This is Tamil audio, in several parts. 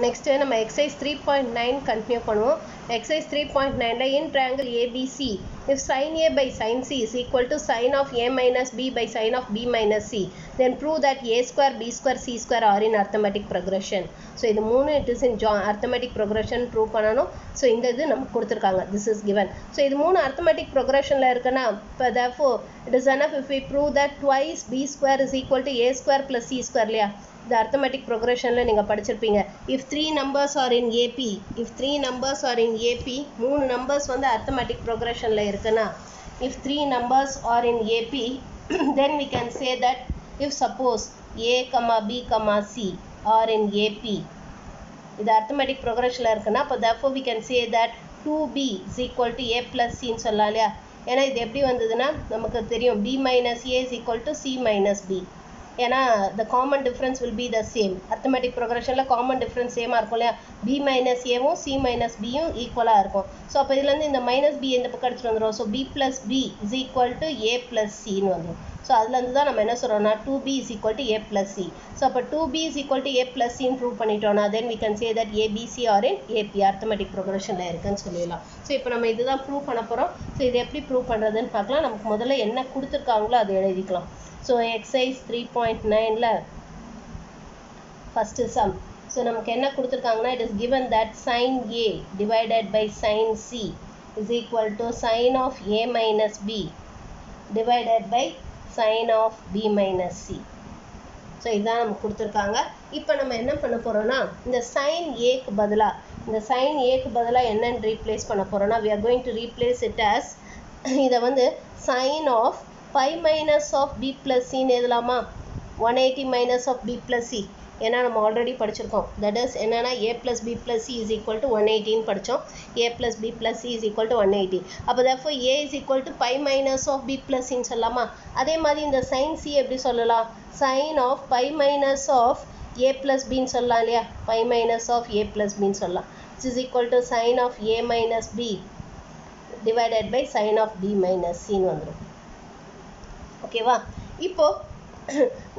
Next நம்ம exercise 3.9 continue பண்ணுவோம். Exercise 3.9 in triangle ABC if sin A by sin C is equal to sin of A minus B by sin of B minus C, then prove that A square B square C square are in arithmetic progression. So இது மூணு it is in arithmetic progression prove பண்ணனும். So இந்த இது நமக்கு கொடுத்திருக்காங்க, this is given. So இது மூணு arithmetic progressionல இருக்குன்னா, therefore it is enough if we prove that twice B square is equal to A square plus C square இல்லையா? The arithmetic progression ல நீங்க படிச்சிருப்பீங்க. If three numbers are in AP, மூணு numbers வந்து arithmetic progression ல இருக்குன்னா, if three numbers are in AP, then we can say that if suppose A, B, C are in AP, இது arithmetic progression ல இருக்குன்னா, therefore we can say that 2B is equal to A plus C ன்னு சொல்லலாம் இல்லையா? ஏன்னா இது எப்படி வந்ததுன்னா நமக்கு தெரியும் B minus A is equal to C minus B. ஏன்னா the common difference will be the same. arithmetic progressionல common difference same இருக்கும் இல்லையா? B minus Aவும் C minus Bயும் ஈக்குவலா இருக்கும். ஸோ அப்போ இதுலேருந்து இந்த மைனஸ் B இந்த பக்கம் எடுத்துகிட்டு வந்துடும். So B plus B is equal to A plus Cன்னு வந்துடும். ஸோ அதுலேருந்து தான் நம்ம என்ன சொல்கிறோம்னா 2B is equal to A plus C. So அப்போ 2B is equal to A plus Cன்னு ப்ரூவ் பண்ணிட்டோம்னா then we can say that ABC are in AP arithmetic progressionல இருக்குன்னு சொல்லிடலாம். ஸோ இப்போ நம்ம இதுதான் ப்ரூவ் பண்ண போகிறோம். ஸோ இது எப்படி ப்ரூவ் பண்ணுறதுன்னு பார்க்கலாம். நமக்கு முதல்ல என்ன கொடுத்துருக்காங்களோ அதை எழுதிக்கலாம். So exercise 3.9 first sum. So நமக்கு என்ன கொடுத்திருக்காங்கன்னா it is given that sin A divided by sin C is equal to sin of A minus B divided by sin of B minus C. So இதான் நமக்கு கொடுத்திருக்காங்க. இப்போ நம்ம என்ன பண்ண போறோம்னா இந்த sin A க்கு பதிலா என்னன்னு ரீப்ளேஸ் பண்ண போறோம்னா we are going to replace it as இத வந்து sin of pi minus of B plus C ன்னு எழுதலாமா? 180 minus of B plus C. ஏன்னா நம்ம ஆல்ரெடி படிச்சிருக்கோம். that is என்னன்னா A plus B plus C is equal to 180 ன்னு படிச்சோம். A plus B plus C is equal to 180. அப்போ therefore A is equal to pi minus of B plus C ன்னு சொல்லலாமா? அதே மாதிரி இந்த sin C எப்படி சொல்லலாம்? sin of pi minus of A plus B ன்னு சொல்லலாம் இல்லையா? pi minus of A plus B ன்னு சொல்லலாம். which is equal to sin of A minus B divided by sin of B minus C ன்னு வந்துடும். ஓகேவா? இப்போ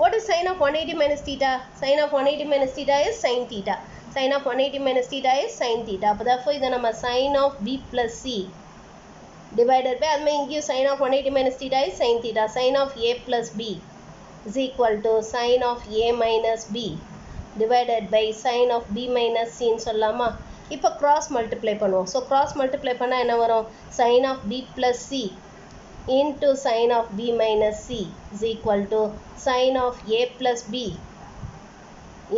what is sin of 180 minus theta? Sin of 180 minus theta is sin theta. Sin of 180 minus theta is sin theta. அப்போ therefore இதை நம்ம sin of B plus C divided by அது மாதிரி இங்கேயும் sin of 180 minus theta is sin theta. Sin of A plus B is equal to sin of A minus B divided by sin of B minus C ன்னு சொல்லலாமா? இப்போ cross multiply பண்ணுவோம். So cross multiply பண்ணா என்ன வரும்? sin of B plus C into sin of B minus C is equal to sin of A plus B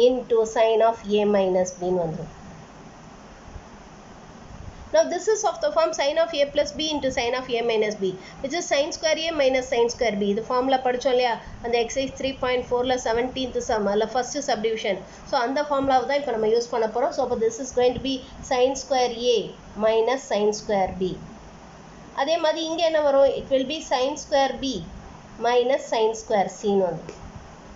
into sin of A minus B ன்னு வந்துரும். Now this is of the form sin of A plus B into sin of A minus B, which is sin square A minus sin square B. இது ஃபார்முலா படிச்சோம் இல்லையா? அந்த exercise 3.4ல 17th sum அல்ல first subdivision. So அந்த ஃபார்முலாவை தான் இப்போ நம்ம யூஸ் பண்ண போறோம். So அப்போ this is going to be sin square A minus sin square B. அதே மாதிரி இங்க என்ன வரும்? it will be sin square B minus sin square C ன்னு வந்துடும்.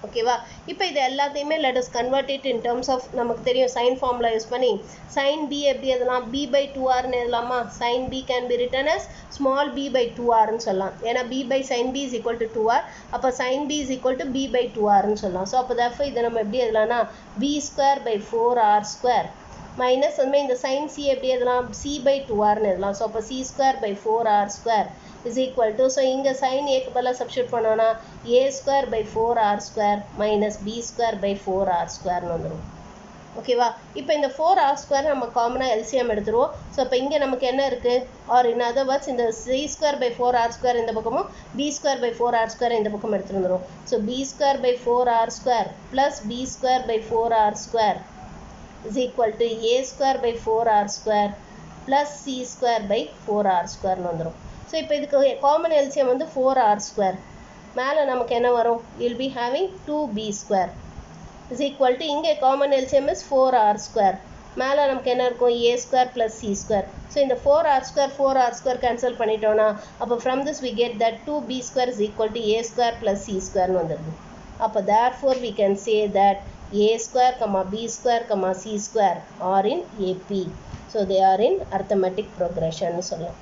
ஓகேவா? இப்போ இது எல்லாத்தையுமே let us convert it in terms of நமக்கு தெரியும் sin formula யூஸ் பண்ணி sin B எப்படி எழுதலாம்? B by 2R ன்னு எழுதலாமா? sin B can be written as small b by 2R ன்னு சொல்லலாம். ஏன்னா B by sin B is equal to 2R. அப்போ sin B is equal to B by 2R ன்னு சொல்லலாம். ஸோ அப்போ therefore இதை நம்ம எப்படி எழுதலாம்னா B square by 4R square minus இந்த sin C எப்படி எழுதலாம்? C by 2R ன்னு எழுதலாம். ஸோ அப்போ C square by 4R square is equal to, so இங்கே sin A க்கு பதிலாக சப்ஸ்டியூட் பண்ணோம்னா A square by 4R square minus B square by 4R square ன்னு வந்துடும். ஓகேவா? இப்போ இந்த 4R square நம்ம காமனாக LCM எடுத்துருவோம். ஸோ இப்போ இங்கே நமக்கு என்ன இருக்கு? ஆர் இன் அதர் வேர்ட்ஸ் இந்த C square by 4R square இந்த பக்கமும் B square by 4R square இந்த பக்கம் எடுத்துட்டு வந்துடும். So B square by 4R square plus B square by 4R square is equal to A square by 4R square plus C square by 4R square ன்னு வந்துடும். ஸோ இப்போ இதுக்கு காமன் எல்சியம் வந்து 4R square. மேலே நமக்கு என்ன வரும்? you'll be having 2B square is equal to இங்கே காமன் எல்சியம் is 4R square. மேலே நமக்கு என்ன இருக்கும்? A square plus C square. So இந்த 4R square கேன்சல் பண்ணிட்டோம்னா அப்போ from this we get that 2B square is equal to A square plus C square ன்னு வந்துடுது. அப்போ therefore we can say that A square, B square, C square are in AP. So they are in arithmetic progression சொல்லலாம்.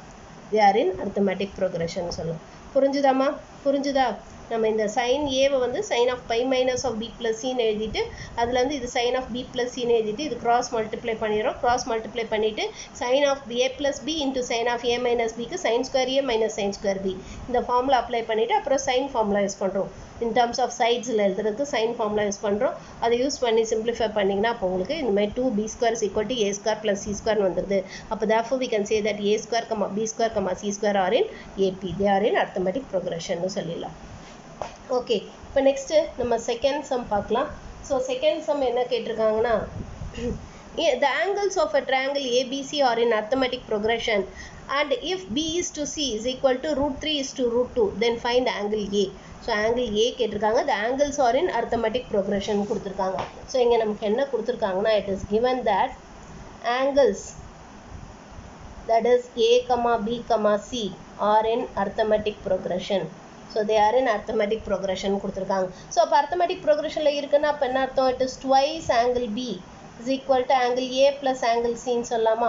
They are in arithmetic progression சொல்லலாம். புரிஞ்சுதாம்மா? புரிஞ்சுதா? நம்ம இந்த sin a வந்து sin of pi minus of b plus c ன்னு எழுதிட்டு அதில் வந்து இது sin of b plus c ன்னு எழுதிட்டு இது cross multiply பண்ணிடுறோம். cross multiply பண்ணிட்டு sin of a plus b into sin of a minus b க்கு sin square a minus sin square b இந்த ஃபார்முலா அப்ளை பண்ணிட்டு அப்புறம் sin ஃபார்முலா யூஸ் பண்ணுறோம். in terms of sidesல எழுதுறதுக்கு sin ஃபார்முலா யூஸ் பண்ணுறோம். அதை யூஸ் பண்ணி சிம்பிளிஃபை பண்ணிங்கன்னா அப்போ உங்களுக்கு இந்த மாதிரி 2b square is equal to a square plus c square வந்துடுது. அப்போ therefore we can say that a square b square c square are in AP. they are in arithmetic progression ன்னு சொல்லிடலாம். ஓகே, இப்போ நெக்ஸ்ட்டு நம்ம செகண்ட் சம் பார்க்கலாம். ஸோ செகண்ட் சம் என்ன கேட்டிருக்காங்கன்னா, the angles of a triangle ABC are in arithmetic progression and if B is to C is equal to √3 is to √2 then find angle A. So angle A கேட்டிருக்காங்க. the angles are in arithmetic progression கொடுத்துருக்காங்க. ஸோ இங்கே நமக்கு என்ன கொடுத்துருக்காங்கன்னா, it is given that angles that is A, B, C are in arithmetic progression. So they are in arithmetic progression கொடுத்துருக்காங்க. ஸோ அப்போ arithmetic progressionல இருக்குன்னா அப்போ என்ன அர்த்தம்? it is twice angle B is equal to angle A plus angle C ன்னு சொல்லலாமா?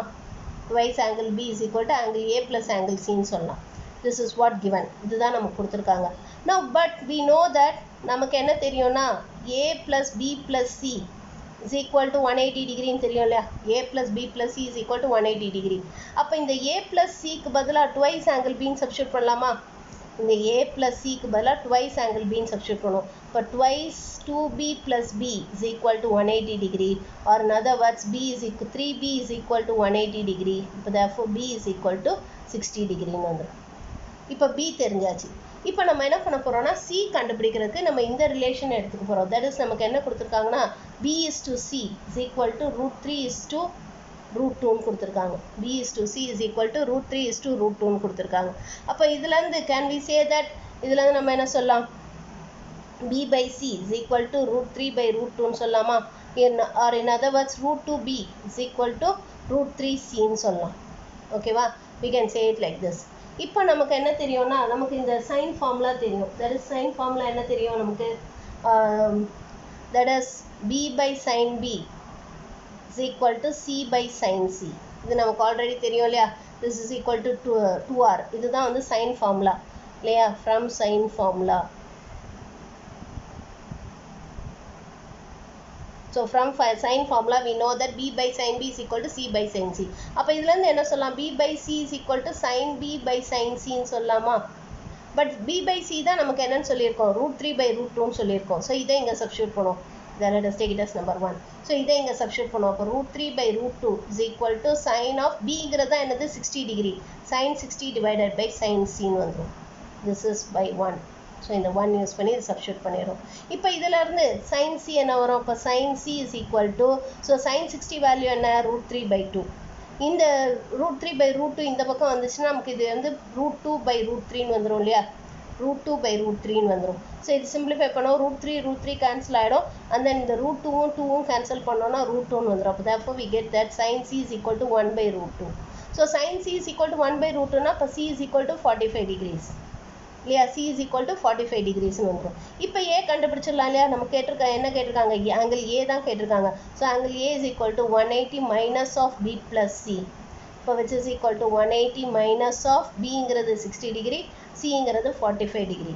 twice angle B is equal to angle A plus angle C ன்னு சொல்லலாம். this is what given. இதுதான் நமக்கு கொடுத்துருக்காங்க. now but we know that நமக்கு என்ன தெரியும்னா A plus B plus C is equal to 180 degree ன்னு தெரியும் இல்லையா? A plus B plus C is equal to 180 degree. அப்போ இந்த A plus C க்கு பதிலாக twice angle B ன்னு substitute பண்ணலாமா? இந்த A plus C க்கு பதிலாக twice angle B ன்னு substitute பண்ணுவோம். இப்போ twice 2B plus B is equal to 180 degree or in other words B is equal 3B is equal to 180 degree. இப்போ therefore B is equal to 60 degree ன்னு வந்துடும். இப்போ B தெரிஞ்சாச்சு. இப்போ நம்ம என்ன பண்ண போகிறோம்னா C கண்டுபிடிக்கிறதுக்கு நம்ம இந்த ரிலேஷன் எடுத்துக்க போகிறோம். தட் இஸ் நமக்கு என்ன கொடுத்துருக்காங்கன்னா B is to C is equal to √3 is to √2 கொடுத்துருக்காங்க. B is to C is equal to √3 is to √2 கொடுத்துருக்காங்க. அப்போ இதுலேருந்து can we say that இதுலேருந்து நம்ம என்ன சொல்லலாம்? B by C is equal to √3 by √2 சொல்லலாமா? or in other words √2B is equal to √3C ன்னு சொல்லலாம். ஓகேவா? we can say it like this. இப்போ நமக்கு என்ன தெரியும்னா நமக்கு இந்த சைன் ஃபார்முலா தெரியும். that is சைன் ஃபார்முலா என்ன தெரியும் நமக்கு? that is B by sin B is equal to C by sin C. இது நமக்கு ஆல்ரெடி தெரியும் இல்லையா? this is equal to 2R. இதுதான் வந்து சைன் ஃபார்முலா இல்லையா? from sign formula. So from sin formula we know that B by sin B is equal to C by sin C. அப்போ இதுலேருந்து என்ன சொல்லலாம்? B by C is equal to sin B by sin C ன்னு சொல்லலாமா? பட் B by C தான் நமக்கு என்னன்னு சொல்லியிருக்கோம்? √3 by √2 ன்னு சொல்லியிருக்கோம். ஸோ இதை இங்கே சப்ஸ்டியூட் பண்ணுவோம். then let us take it as number 1. So இதை இங்கே சப்ஸ்டியூட் பண்ணுவோம். அப்போ √3 by √2 is equal to sin of B ங்கிறது தான் என்னது? 60 degree. sin 60 divided by sin C ன்னு வந்துடும். this is by 1. ஸோ இந்த 1 யூஸ் பண்ணி இது சப்ஸ்டியூட் பண்ணிடுறோம். இப்போ இதிலேருந்து sin C என்ன வரும்? இப்போ sin C is equal to so sin 60 value என்ன? √3 by 2. இந்த √3 by √2 இந்த பக்கம் வந்துச்சுன்னா நமக்கு இது வந்து √2 by √3 ன்னு வந்துடும் இல்லையா? √2 by √3 ன்னு வந்துடும். ஸோ இது சிம்பிளிஃபை பண்ணோம். √3 கேன்சல் ஆகிடும். அண்ட் தென் இந்த √2 கேன்சல் பண்ணோன்னா √2 ன்னு வந்துடும். அப்போ therefore we get that sin C is equal to 1 by √2. So sin C is equal to 1 by √2னா இப்போ C is equal to 45 degrees இல்லையா? C is equal to 45 degrees ன்னு வந்துடும். இப்போ A கண்டுபிடிச்சிடலாம் இல்லையா? நம்ம என்ன கேட்டிருக்காங்க? ஆங்கிள் A தான் கேட்டிருக்காங்க. So angle A is equal to 180 minus of B plus C. இப்போ which is equal to 180 minus of Bங்கிறது 60 degree, Cங்கிறது 45 degree.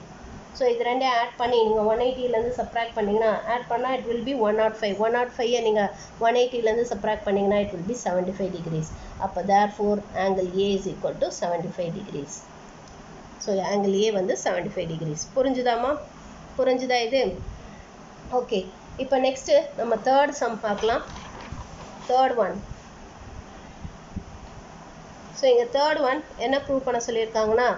So இது ரெண்டையும் ஆட் பண்ணி நீங்கள் 180லேருந்து சப்ராக்ட் பண்ணிங்கன்னா ஆட் பண்ணால் it will be 105. 105 நீங்கள் 180லேருந்து சப்ராக்ட் பண்ணிங்கன்னா it will be 75 degrees. அப்போ therefore angle A is equal to 75 degrees. So angle A வந்து 75 degrees. புரிஞ்சுதாம்மா? புரிஞ்சுதா இது? ஓகே, இப்போ நெக்ஸ்ட்டு நம்ம தேர்ட் சம் பார்க்கலாம். Third one. ஸோ இங்கே தேர்ட் ஒன் என்ன ப்ரூவ் பண்ண சொல்லியிருக்காங்கன்னா,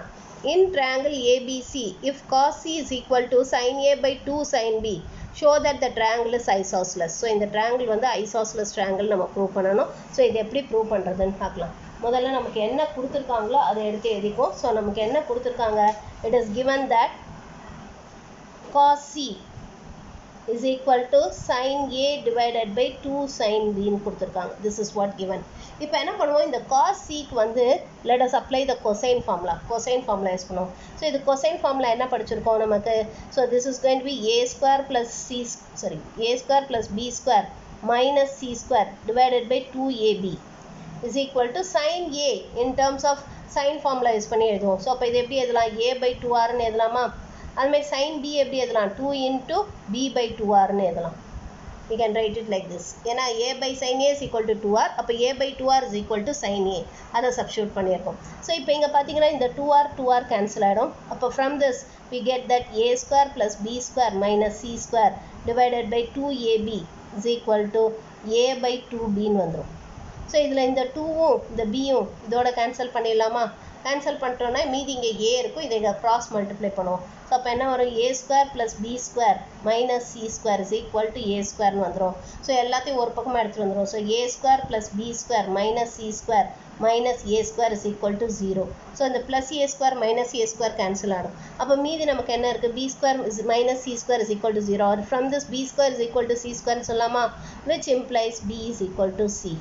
இன் triangle ABC if cos C is equal to sin A by 2 sin B show that the triangle is isosceles. So இந்த ட்ரையாங்கிள் வந்து ஐசோஸ்லஸ் ட்ரையாங்கிள் நம்ம ப்ரூவ் பண்ணணும். ஸோ இது எப்படி ப்ரூவ் பண்ணுறதுன்னு பார்க்கலாம். முதல்ல நமக்கு என்ன கொடுத்துருக்காங்களோ அதை எடுத்து எழுதிக்கும். ஸோ நமக்கு என்ன கொடுத்துருக்காங்க? It is given that cos C is equal to sin A divided by 2 sin B ன்னு கொடுத்துருக்காங்க. this is what given. இப்போ என்ன பண்ணுவோம்? இந்த cos C-க்கு வந்து let us apply the cosine formula. cosine formula use பண்ணுவோம். ஸோ இது cosine formula என்ன படிச்சிருக்கோம் நமக்கு? So this is going to be A square plus A square plus B square minus C square divided by 2AB is equal to sin A in terms of sign formula use பண்ணி எழுதுவோம். ஸோ அப்போ இது எப்படி எழுதலாம்? a/2rன்னு எழுதலாமா? அதுமாதிரி சைன் b எப்படி எழுதலாம்? 2 into b/2rன்னு எழுதலாம். We can write it like this. ஏன்னா a by sin a is equal to 2r. அப்போ a/2r is equal to sin a. அதை substitute பண்ணியிருக்கோம். ஸோ இப்போ இங்கே பார்த்தீங்கன்னா இந்த 2r cancel ஆகிடும். அப்போ from this we get that a square plus b square minus c square divided by 2ab is equal to a/2bன்னு வந்துடும். ஸோ இதில் இந்த 2வும் இந்த bயும் இதோட கேன்சல் பண்ணிடலாமா? கேன்சல் பண்ணிட்டோன்னா மீதி இங்கே a இருக்கும், இதை இங்கே க்ராஸ் மல்டிப்ளை பண்ணுவோம். ஸோ அப்போ என்ன வரும்? a square plus b square minus c square is equal to a ஸ்கொயர்னு வந்துடும். ஸோ எல்லாத்தையும் ஒரு பக்கமாக எடுத்துகிட்டு வந்துடும். So a square plus b square minus c square minus a square is equal to 0. So இந்த plus a square minus a square cancel ஆகிடும். அப்போ மீதி நமக்கு என்ன இருக்குது? b square minus c square is equal to 0. Or from this b square is equal to c ஸ்கொயர்னு சொல்லலாமா? Which implies b is equal to c.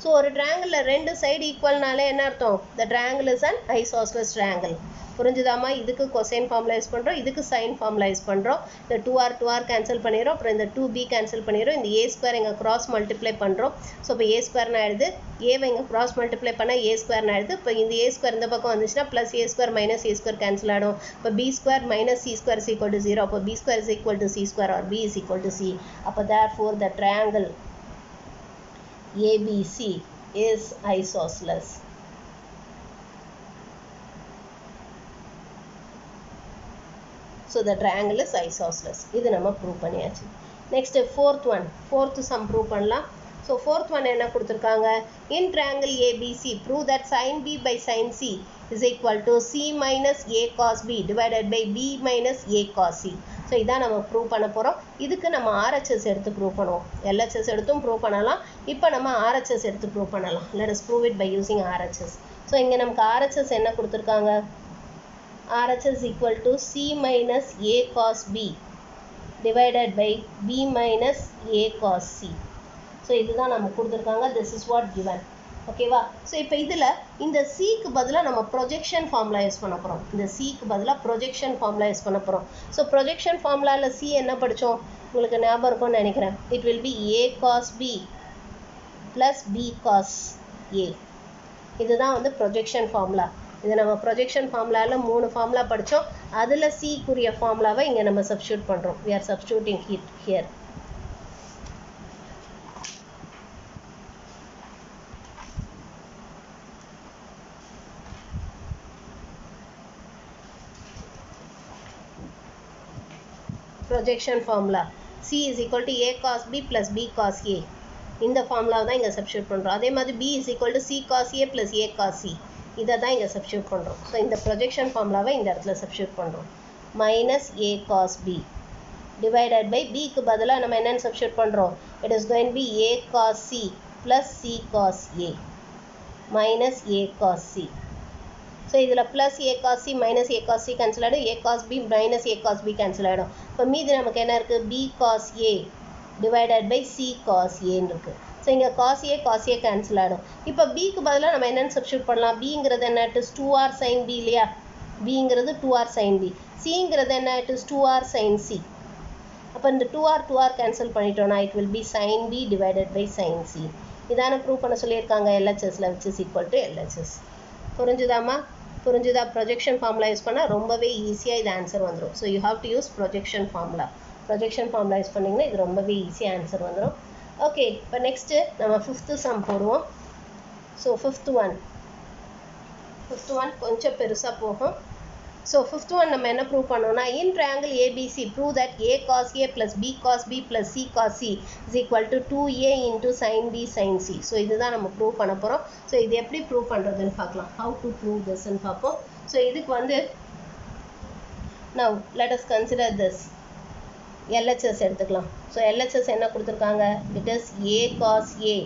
So ஒரு ட்ரையாங்கிளில் ரெண்டு சைடு ஈக்குவல்னாலே என்ன அர்த்தம்? The triangle is an isosceles triangle. புரிஞ்சுதாமா? இதுக்கு கொசைன் ஃபார்முலா யூஸ் பண்ணுறோம், இதுக்கு சைன் ஃபார்முலா யூஸ் பண்ணுறோம். இந்த 2r கேன்சல் பண்ணிடுறோம், அப்புறம் இந்த 2b கேன்சல் பண்ணிடுறோம், இந்த a ஸ்கொயர் இங்கே க்ராஸ் மல்டிப்ளை பண்ணுறோம். ஸோ இப்போ a ஸ்கொயர்னு ஆயிடுது, ஏவை இங்கே க்ராஸ் மல்டிப்ளை பண்ணால் a ஸ்கொயர்னு ஆயிடுது. இப்போ இந்த a ஸ்கொயர் இந்த பக்கம் வந்துச்சுன்னா plus a square minus a square cancel ஆகிடும். இப்போ b square minus c square is equal to 0. அப்போ b square is equal to c square or b is equal to c. அப்போ therefore the triangle ABC is isosceles. So the triangle is isosceles. இது நம்ம prove பண்ணியாச்சு. Next fourth sum prove பண்ணலாம். So fourth one என்ன கொடுத்திருக்காங்க? In triangle ABC prove that sin B by sin C is equal to C minus A cos B divided by B minus A cos C. So இதான் நம்ம ப்ரூவ் பண்ண போகிறோம். இதுக்கு நம்ம RHS எடுத்து ப்ரூவ் பண்ணுவோம். LHS எடுத்தும் ப்ரூவ் பண்ணலாம். இப்போ நம்ம RHS எடுத்து ப்ரூவ் பண்ணலாம். Let us prove it by using RHS. So இங்கே நமக்கு RHS என்ன கொடுத்துருக்காங்க? RHS equal to C minus A cos B divided by B minus A cos C. So இதுதான் நம்ம கொடுத்துருக்காங்க. This is what given. ஓகேவா? ஸோ இப்போ இதில் இந்த சிக்கு பதிலாக நம்ம ப்ரொஜெக்ஷன் ஃபார்முலா யூஸ் பண்ண போகிறோம். இந்த சிக்கு பதிலாக ப்ரொஜெக்ஷன் ஃபார்முலா யூஸ் பண்ண போகிறோம். ஸோ ப்ரொஜெக்ஷன் ஃபார்முலாவில் சி என்ன படித்தோம்? உங்களுக்கு ஞாபகம் இருக்கும்னு நினைக்கிறேன். It will B a cos b plus b cos a. இதுதான் வந்து ப்ரொஜெக்ஷன் ஃபார்முலா. இது நம்ம ப்ரொஜெக்ஷன் ஃபார்முலாவில் 3 ஃபார்முலா படித்தோம். அதில் சிக்குரிய ஃபார்முலாவை இங்கே நம்ம சப்ஸ்டியூட் பண்ணுறோம். we are substituting it here. projection formula C is equal to A cos B plus B cos A. இந்த formula தான் இங்க substitute பண்றோம். அதே மாதிரி B is equal to C cos A plus A cos C. இதை தான் இங்க substitute பண்றோம். ஸோ இந்த projection formulaவை இந்த இடத்துல substitute பண்றோம். minus A cos B divided by B க்கு பதிலா நம்ம என்னன்னு substitute பண்றோம்? It is going to be A cos C plus C cos A minus A cos C. So இதில் plus a cos C minus a cos C cancel ஆகிடும், a cos B minus a cos B cancel ஆகிடும். இப்போ மீதி நமக்கு என்ன இருக்குது? B cos A divided by C cos Aன்னு இருக்குது. ஸோ இங்கே cos A கேன்சல் ஆகிடும். இப்போ Bக்கு பதிலாக நம்ம என்னென்னு சப்ஸ்டியூட் பண்ணலாம்? Bங்கிறது என்ன? It is 2r sin B இல்லையா? Bங்கிறது 2r sin B. Cங்கிறது என்ன? It is 2r sin C. அப்போ இந்த 2r கேன்சல் பண்ணிட்டோம்னா it will be sin B divided by sin C. இதான ப்ரூவ் பண்ண சொல்லியிருக்காங்க LHSல, which is equal to LHS. புரிஞ்சுதாமா? புரிஞ்சுதா? ப்ரொஜெக்ஷன் ஃபார்முலா யூஸ் பண்ணால் ரொம்பவே ஈஸியாக இது ஆன்சர் வந்துடும். So you have to use projection formula. Projection formula use பண்ணிங்கன்னா இது ரொம்பவே ஈஸியாக ஆன்சர் வந்துடும். ஓகே, இப்போ நெக்ஸ்ட்டு நம்ம ஃபிஃப்த்து சம் போடுவோம். ஸோ ஃபிஃப்த் ஒன் கொஞ்சம் பெருசாக போகும். ஸோ ஃபிஃப்த் ஒன் நம்ம என்ன ப்ரூவ் பண்ணோம்னா, இன் triangle ABC prove that A cos A plus B cos B plus C cos C is equal to 2A into sin B sin C. So இதுதான் நம்ம ப்ரூவ் பண்ண போகிறோம். ஸோ இது எப்படி ப்ரூவ் பண்ணுறதுன்னு பார்க்கலாம். ஹவு டு ப்ரூவ் திஸ்ன்னு பார்ப்போம். ஸோ இதுக்கு வந்து now let us consider this LHS எடுத்துக்கலாம். ஸோ LHS என்ன கொடுத்துருக்காங்க? It is A cos A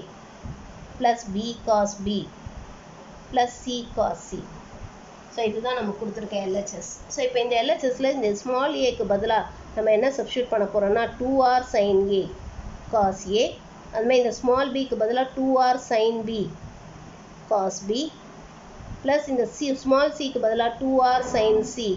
plus B cos B plus C cos C. So இதுதான் நம்ம கொடுத்துருக்க LHS. ஸோ இப்போ இந்த LHSல இந்த ஸ்மால் ஏக்கு பதிலாக நம்ம என்ன சப்ஸ்டியூட் பண்ண போகிறோம்னா 2r sin A cos A. அதுமாதிரி இந்த ஸ்மால் பிக்கு பதிலாக 2r sin B cos B plus இந்த ஸ்மால் சிக்கு பதிலாக 2r sin C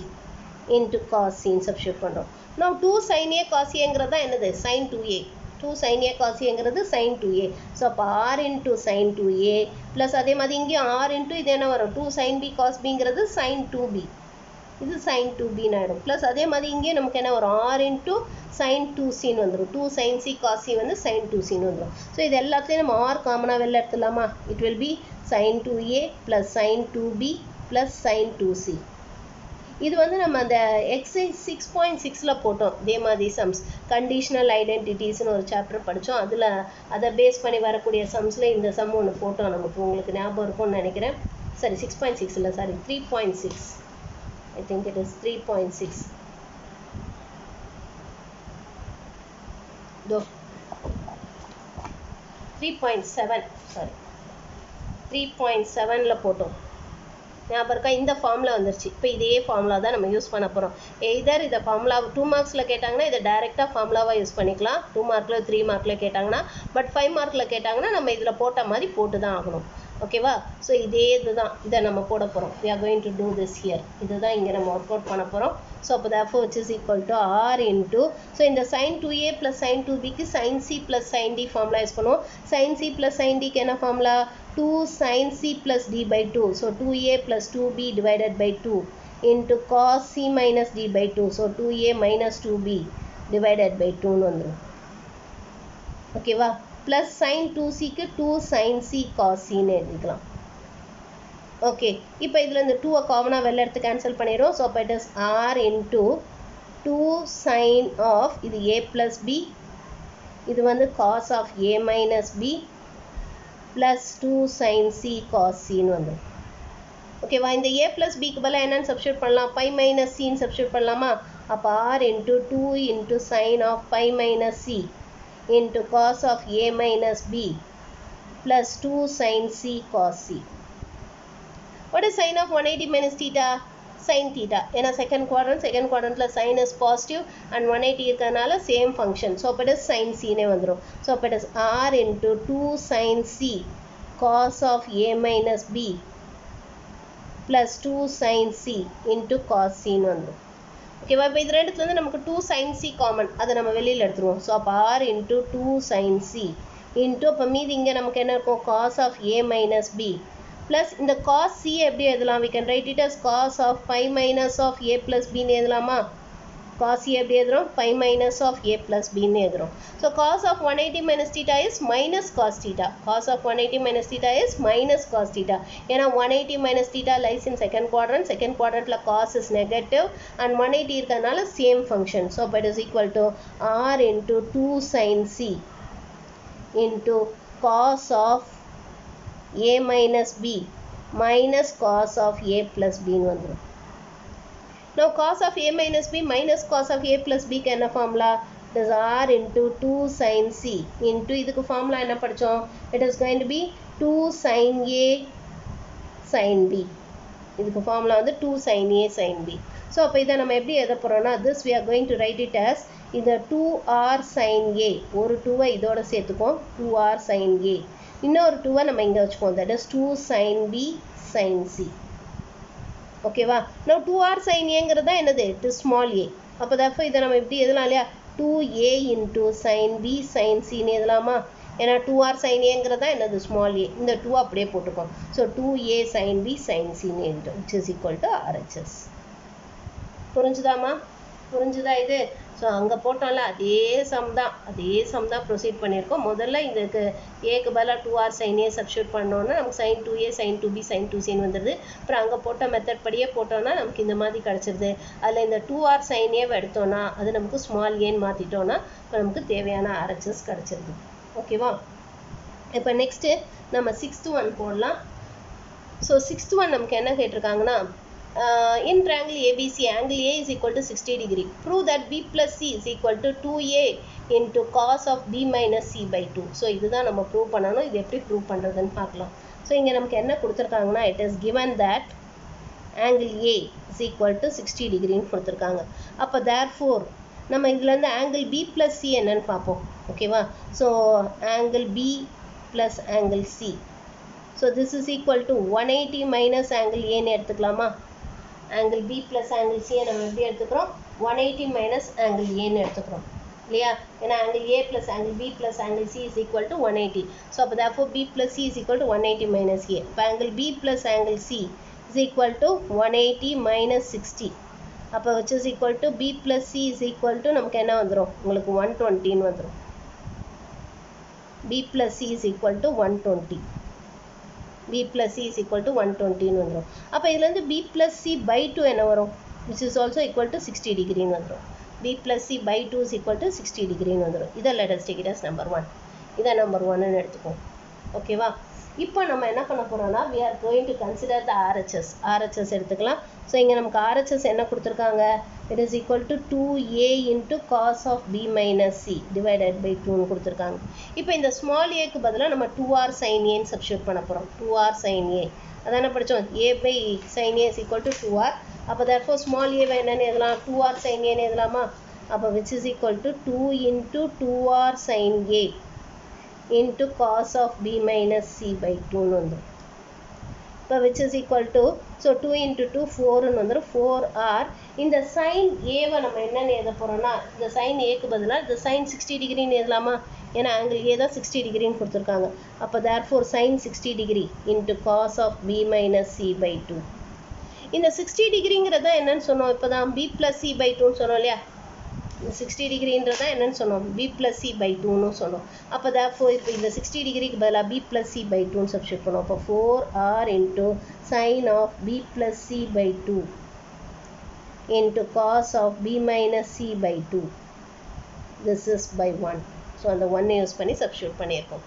into cos Cன்னு சப்ஸ்டியூட் பண்ணுறோம். நான் 2 sin A cos Aங்கிறது தான் என்னது? sin 2A. 2 sin A cos A ங்கிறது sin 2A. ஸோ அப்போ r into sin 2A plus அதே மாதிரி இங்கே r into இது என்ன வரும் 2 sin B cos Bங்கிறது sin 2B. இது sin 2B ஆகிடும். ப்ளஸ் அதே மாதிரி இங்கே நமக்கு என்ன வரும் r into sin 2Cன்னு வந்துடும். 2 sin C cos C வந்து sin 2Cன்னு வந்துடும். ஸோ இது எல்லாத்துலேயும் நம்ம r காமனாக வெளில எடுத்துடலாமா? It will be sin 2A plus sin 2B plus sin 2C. இது வந்து நம்ம அந்த எக்ஸசைஸ் 6.6ல போட்டோம். இதே மாதிரி சம்ஸ் கண்டிஷனல் ஐடென்டிட்டிஸ்னு ஒரு சாப்டர் படித்தோம். அதில் அதை பேஸ் பண்ணி வரக்கூடிய சம்ஸில் இந்த சம் ஒன்று போட்டோம். நமக்கு உங்களுக்கு ஞாபகம் இருக்கும்னு நினைக்கிறேன். சரி 6.6 இல்லை sorry 3.6. I think it is 3.6. Do 3.7 sorry 3.7ல போட்டோம். ஞாபகம் இருக்கா? இந்த ஃபார்முலா வந்துருச்சு. இப்போ இதே ஃபார்முலா தான் நம்ம யூஸ் பண்ண போகிறோம். எய்தர் இதை ஃபார்முலா 2 மார்க்ஸில் கேட்டாங்கன்னா இதை டைரெக்டாக ஃபார்முலாவாக யூஸ் பண்ணிக்கலாம். 2 மார்க்கில் 3 மார்க்கில் கேட்டாங்கன்னா, பட் 5 மார்க்கில் கேட்டாங்கன்னா நம்ம இதில் போட்ட மாதிரி போட்டு தான் ஆகணும். ஓகேவா? ஸோ இதே இதுதான் இதை நம்ம போட போகிறோம். we are going to do this here. இதுதான் இங்கே நம்ம ஒர்க் அவுட் பண்ண போகிறோம். ஸோ அப்போ therefore which is equal to r into so இந்த sin 2a plus sin 2bக்கு sin c plus sin d formula use பண்ணுவோம். sin c plus sin dக்கு என்ன formula? 2 sin c plus d by 2. So 2a plus 2b divided by 2 into cos c minus d by 2. So 2a minus 2b divided by 2ன்னு வந்துடும். ஓகேவா? plus sin 2cக்கு 2 sin c cos cன்னு எழுதிக்கலாம். ஓகே, இப்போ இதில் இந்த 2 காமனாக வெளில எடுத்து கேன்சல் பண்ணிடுறோம். ஸோ அப்போ it is r into 2 sin of இது a plus b, இது வந்து cos of a minus b plus 2 sin c cos cன்னு வந்துடும். ஓகேவா? இந்த a plus bக்கு பதிலாக என்னன்னு சப்ஸ்டியூட் பண்ணலாம்? pi minus cன்னு சப்ஸ்டியூட் பண்ணலாமா? அப்போ r into 2 into sin of pi minus c into cos of a minus b plus 2 sin c cos c. What is sin of 180 minus theta? Sin theta. ஏன்னா second quadrantல sin is positive and 180 இருக்கனால same function. So அப்போ it is sin c னே வந்துடும். So அப்போ it is r into 2 sin c cos of a minus b plus 2 sin c into cos c னு வந்துடும். ஓகேவா? இப்போ இது ரெண்டுத்துலேருந்து நமக்கு 2 sin c காமன், அதை நம்ம வெளியில் எடுத்துருவோம். ஸோ அப்போ r into 2 sin c into அப்போ மீதி இங்கே நமக்கு என்ன இருக்கும்? cos of a minus b plus இந்த cos c எப்படி எழுதலாம்? we can write it as cos of pi minus of a plus b ன்னு எழுதலாமா? cos c எப்படி எழுதுறோம்? pi minus of a plus b ன்னு எழுதுறோம். So cos of 180 minus theta is minus cos theta. cos of 180 minus theta is minus cos theta. ஏன்னா 180 minus theta lies in second quadrantல cos is negative and 180 இருக்கறனால same function. So it is equal to r into 2 sin c into cos of a minus b minus cos of a plus b ன்னு வந்துடும். Now cos of a minus b minus cos of a plus b க்கு என்ன formula? It is r into 2 sin c into இதுக்கு ஃபார்முலா என்ன படித்தோம்? It is going to be 2 sin a sin b. இதுக்கு ஃபார்முலா வந்து 2 sin a sin b. So அப்போ இதை நம்ம எப்படி எழுத போகிறோம்னா, this we are going to write it as இந்த 2r sin a, ஒரு 2வை இதோட சேர்த்துக்கோம், 2r sin a, இன்னொரு 2வை நம்ம இங்கே வச்சுக்கோம், that is 2 sin b sin c. ஓகேவா? now 2r sin aங்கிறது தான் என்னது? it is small a. அப்போ therefore இதை நம்ம எப்படி எழுதலாம் இல்லையா? 2a into sin b sin c ன்னு எழுதலாமா? ஏன்னா 2r sin aங்கிறது தான் என்னது? small a. இந்த 2 அப்படியே போட்டுக்கோம். So 2a sin b sin c ன்னு எழுதிட்டோம், which is equal to RHS. புரிஞ்சுதாமா? புரிஞ்சுதா இது? ஸோ அங்கே போட்டோம்ல அதே சம் தான் ப்ரொசீட் பண்ணியிருக்கோம். முதல்ல இதுக்கு ஏக்கு பதிலாக 2r sin a சப்ஸ்டியூட் பண்ணோன்னா நமக்கு sin 2a sin 2b sin 2cன்னு வந்துடுது. அப்புறம் அங்கே போட்ட மெத்தட் படியே போட்டோன்னா நமக்கு இந்த மாதிரி கிடச்சிருது. அதில் இந்த 2r sin a எடுத்தோன்னா அது நமக்கு ஸ்மால் ஏன்னு மாற்றிட்டோன்னா இப்போ நமக்கு தேவையான RHS கிடச்சிருது. ஓகேவா? இப்போ நெக்ஸ்ட்டு நம்ம 6th one போடலாம். ஸோ 6th one நமக்கு என்ன கேட்டிருக்காங்கன்னா, in triangle ABC, angle A is equal to 60 degree. Prove that B plus C is equal to 2A into cos of B minus C by 2. So இதுதான் நம்ம ப்ரூவ் பண்ணணும். இது எப்படி ப்ரூவ் பண்ணுறதுன்னு பார்க்கலாம். ஸோ இங்கே நமக்கு என்ன கொடுத்துருக்காங்கன்னா, it is given that angle A is equal to 60 degreன்னு கொடுத்துருக்காங்க. அப்போ therefore நம்ம இதுலேருந்து angle B plus C என்னன்னு பார்ப்போம். ஓகேவா? So angle B plus angle C. So this is equal to 180 minus angle Aன்னு எடுத்துக்கலாமா? angle B plus angle C நம்ம எப்படி எடுத்துக்கிறோம்? 180 minus angle A ன்னு எடுத்துக்கிறோம். இல்லையா? ஏன்னா angle A plus angle B plus angle C is equal to 180. So அப்போ therefore B plus C is equal to 180 minus A. இப்போ angle B plus angle C is equal to 180 minus 60. அப்போ which is equal to B plus C is equal to நமக்கு என்ன வந்துரும்? உங்களுக்கு 120 வந்துரும். B plus C is equal to 120. B plus C is equal to 120 வந்துரும். அப்போ இதுலேருந்து B plus C by 2 என்ன வரும்? Which is also equal to 60 degree வந்துரும். B plus C by 2 is equal to 60 degree வந்துரும். இதை let us take it as number 1. இதை number 1 எடுத்துக்கோம். ஓகேவா? இப்போ நம்ம என்ன பண்ண போறோம்னா we are going to consider the RHS. RHS எடுத்துக்கலாம். ஸோ இங்கே நமக்கு RHS என்ன கொடுத்துருக்காங்க? It is equal to 2a into cos of B minus C divided by 2 கொடுத்துருக்காங்க. இப்போ இந்த small aக்கு பதிலாக நம்ம 2r sin a சப்ஸ்டியூட் பண்ண போகிறோம். 2r sin a அதான படித்தோம். a by sin a is equal to 2r. அப்போ therefore small a என்னன்னு எழுதலாம்? 2r sin a எழுதலாமா? அப்போ which is equal to 2 into 2r sin a into cos of B minus C by 2 வந்துரும். இப்போ which is equal to, so 2 into 2 4 வந்துரும். 4r இந்த sin a நம்ம என்னன்னு எழுத போகிறோம்னா இந்த sin aக்கு பதிலாக இந்த sin 60 டிகிரின்னு எழுதலாமா? ஏன்னா angle a தான் 60 டிகிரின்னு கொடுத்துருக்காங்க. அப்போ therefore sin 60 degree into cos of B minus C by 2. இந்த 60 டிகிரிங்கிறதா என்னன்னு சொன்னோம்? இப்போ தான் B plus C by 2 சொன்னோம் இல்லையா? 60 டிகிரின்றதா என்னன்னு சொன்னோம்? B plus C by 2 சொன்னோம். அப்போ therefore இப்போ இந்த 60 டிகிரிக்கு பதிலாக B plus C by 2 substitute பண்ணுவோம். அப்போ 4r into sin of B plus C by 2 into cos of B minus C by 2. This is by 1. So அந்த 1 யூஸ் பண்ணி சப்ஸ்டியூட் பண்ணியிருக்கோம்.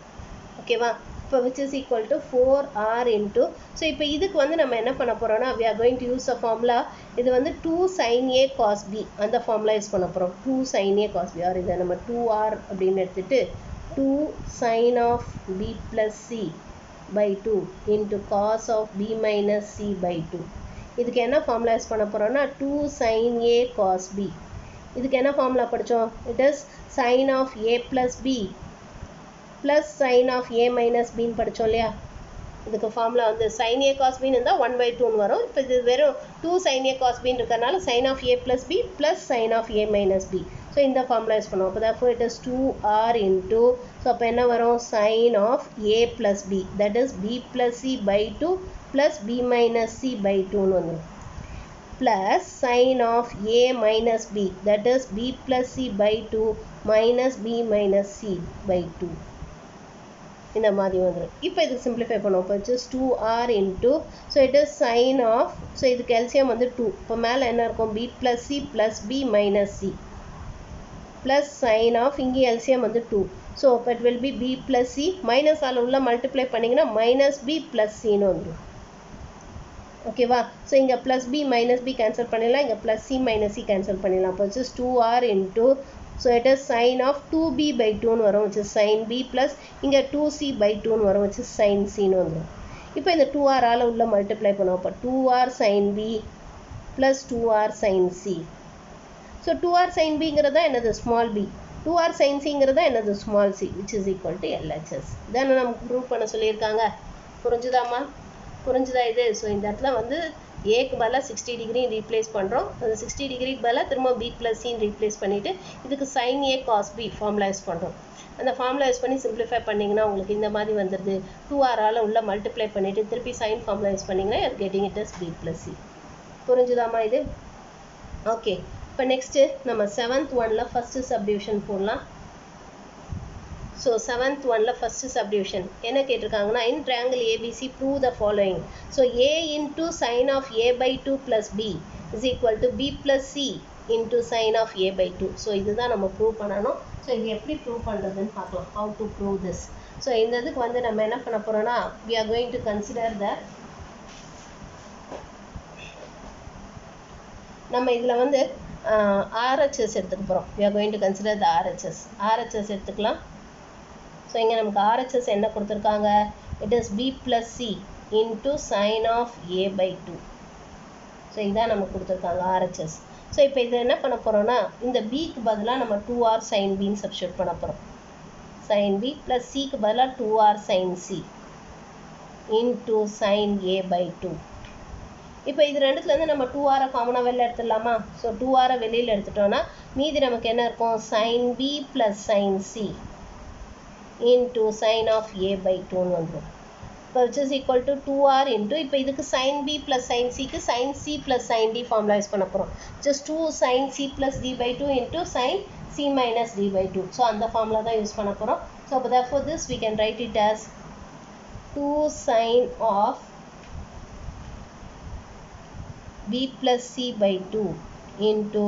ஓகேவா? இப்போ which is equal to 4r into, so இப்போ இதுக்கு வந்து நம்ம என்ன பண்ண போகிறோம்னா we are going to use a formula. இது வந்து 2 sin a cos b அந்த ஃபார்முலா யூஸ் பண்ண போகிறோம். 2 sin a cos b or இதை நம்ம 2r அப்படின்னு எடுத்துட்டு 2 sin of b plus c by 2 into cos of b minus c by 2. இதுக்கு என்ன ஃபார்முலா யூஸ் பண்ண போகிறோம்னா 2 sin a cos b. இதுக்கு என்ன ஃபார்முலா படித்தோம்? It is sin of a plus b plus sin of a minus b படித்தோம் இல்லையா? இதுக்கு ஃபார்முலா வந்து sin a cos b இருந்தால் 1 by 2 வரும். இப்போ இது வெறும் 2 sin a cos b இருக்கறனால sin of a plus b plus sin of a minus b. So இந்த ஃபார்முலா யூஸ் பண்ணுவோம். அப்போ therefore it is 2r into, so அப்போ என்ன வரும்? sin of a plus b, that is b plus c by 2 plus b minus c by 2 வந்துடும். plus sin of a minus b, that is b plus c by 2 minus b minus c by 2. இந்த மாதிரி வந்துடும். இப்போ இது சிம்பிளிஃபை பண்ணுவோம். இப்போ just 2r into, so it is sin of, so இதுக்கு எல்சியம் வந்து 2. இப்போ மேலே என்ன இருக்கும்? b plus c plus b minus c plus sin of, இங்கே எல்சியம் வந்து 2. ஸோ இப்போ it will be b plus c minus all உள்ள மல்டிப்ளை பண்ணிங்கன்னா மைனஸ் b plus cன்னு வந்துடும். ஓகேவா? ஸோ இங்கே plus b minus b cancel பண்ணிடலாம். இங்கே plus c minus c cancel பண்ணிடலாம். இப்போ just 2r into, so it is sin of 2b by 2 வரும், which is sin b plus இங்கே 2c by 2 வரும், which is sin c வந்துடும். இப்போ இந்த 2r ஆல் உள்ள மல்டிப்ளை பண்ணுவோம். அப்போ 2r sin b plus 2r sin c. So 2r sin bங்கிறதா என்னது? Small b. 2r sin cங்கிறதா என்னது? Small c, which is equal to LHS. இதான நமக்கு ப்ரூவ் பண்ண சொல்லியிருக்காங்க. புரிஞ்சுதாம்மா? புரிஞ்சுதா இது? ஸோ இந்த இடத்துல வந்து ஏக்கு பதிலாக 60 டிகிரி ரீப்ளேஸ் பண்ணுறோம். அந்த 60 டிகிரிக்கு பதிலாக திரும்ப b plus c ரீப்ளேஸ் பண்ணிவிட்டு இதுக்கு sin a cos b formula use பண்ணுறோம். அந்த ஃபார்முலா யூஸ் பண்ணி சிம்பிளிஃபை பண்ணிங்கன்னா உங்களுக்கு இந்த மாதிரி வந்துடுது. 2r ஆல் உள்ள மல்டிப்ளை பண்ணிவிட்டு திருப்பி சைன் ஃபார்முலா யூஸ் பண்ணிங்கன்னா you're getting it as b plus c. புரிஞ்சுதாம்மா இது? ஓகே. இப்போ நெக்ஸ்ட்டு நம்ம 7th ஒன்ல ஃபஸ்ட்டு சப்டிவிஷன் போடலாம். ஸோ 7th ஒன்ல ஃபஸ்ட்டு சப்டிவிஷன் என்ன கேட்டிருக்காங்கன்னா, in triangle ABC prove the following. So a into sine of a by 2 plus b is equal to b plus c into sine of a by 2. So இதுதான் நம்ம ப்ரூவ் பண்ணணும். ஸோ இது எப்படி ப்ரூவ் பண்ணுறதுன்னு பார்க்கலாம். How to prove this. So இந்த இதுக்கு வந்து நம்ம என்ன பண்ண போகிறோம்னா, we are going to consider the, நம்ம இதில் வந்து RHS எடுத்துக்க போகிறோம். we are going to consider the RHS. RHS எடுத்துக்கலாம். ஸோ இங்கே நமக்கு RHS என்ன கொடுத்துருக்காங்க? It is b plus c into sine of a by 2. So இதான் நமக்கு கொடுத்துருக்காங்க RHS. ஸோ இப்போ இது என்ன பண்ண போகிறோம்னா, இந்த bக்கு பதிலாக நம்ம 2r sin bன்னு சப்ஸ்டியூட் பண்ண போகிறோம். sin b plus cக்கு பதிலாக 2r sin c into sin a by 2. இப்போ இது ரெண்டுத்துலேருந்து நம்ம 2r காமனாக வெளில எடுத்துடலாமா? ஸோ 2r வெளியில் எடுத்துட்டோன்னா மீதி நமக்கு என்ன இருக்கும்? sin b plus sin c into sin of a by 2ன்னு வந்துடும். இப்போ which is equal to 2r into இப்போ இதுக்கு sin b plus sin c க்கு sin c plus sin d formula use பண்ண போகிறோம். just 2 sin c plus d by 2 into sin c minus d by 2. So அந்த ஃபார்முலா தான் யூஸ் பண்ண போகிறோம். ஸோ அப்போ therefore this we can write it as 2 sin of b plus c by 2 into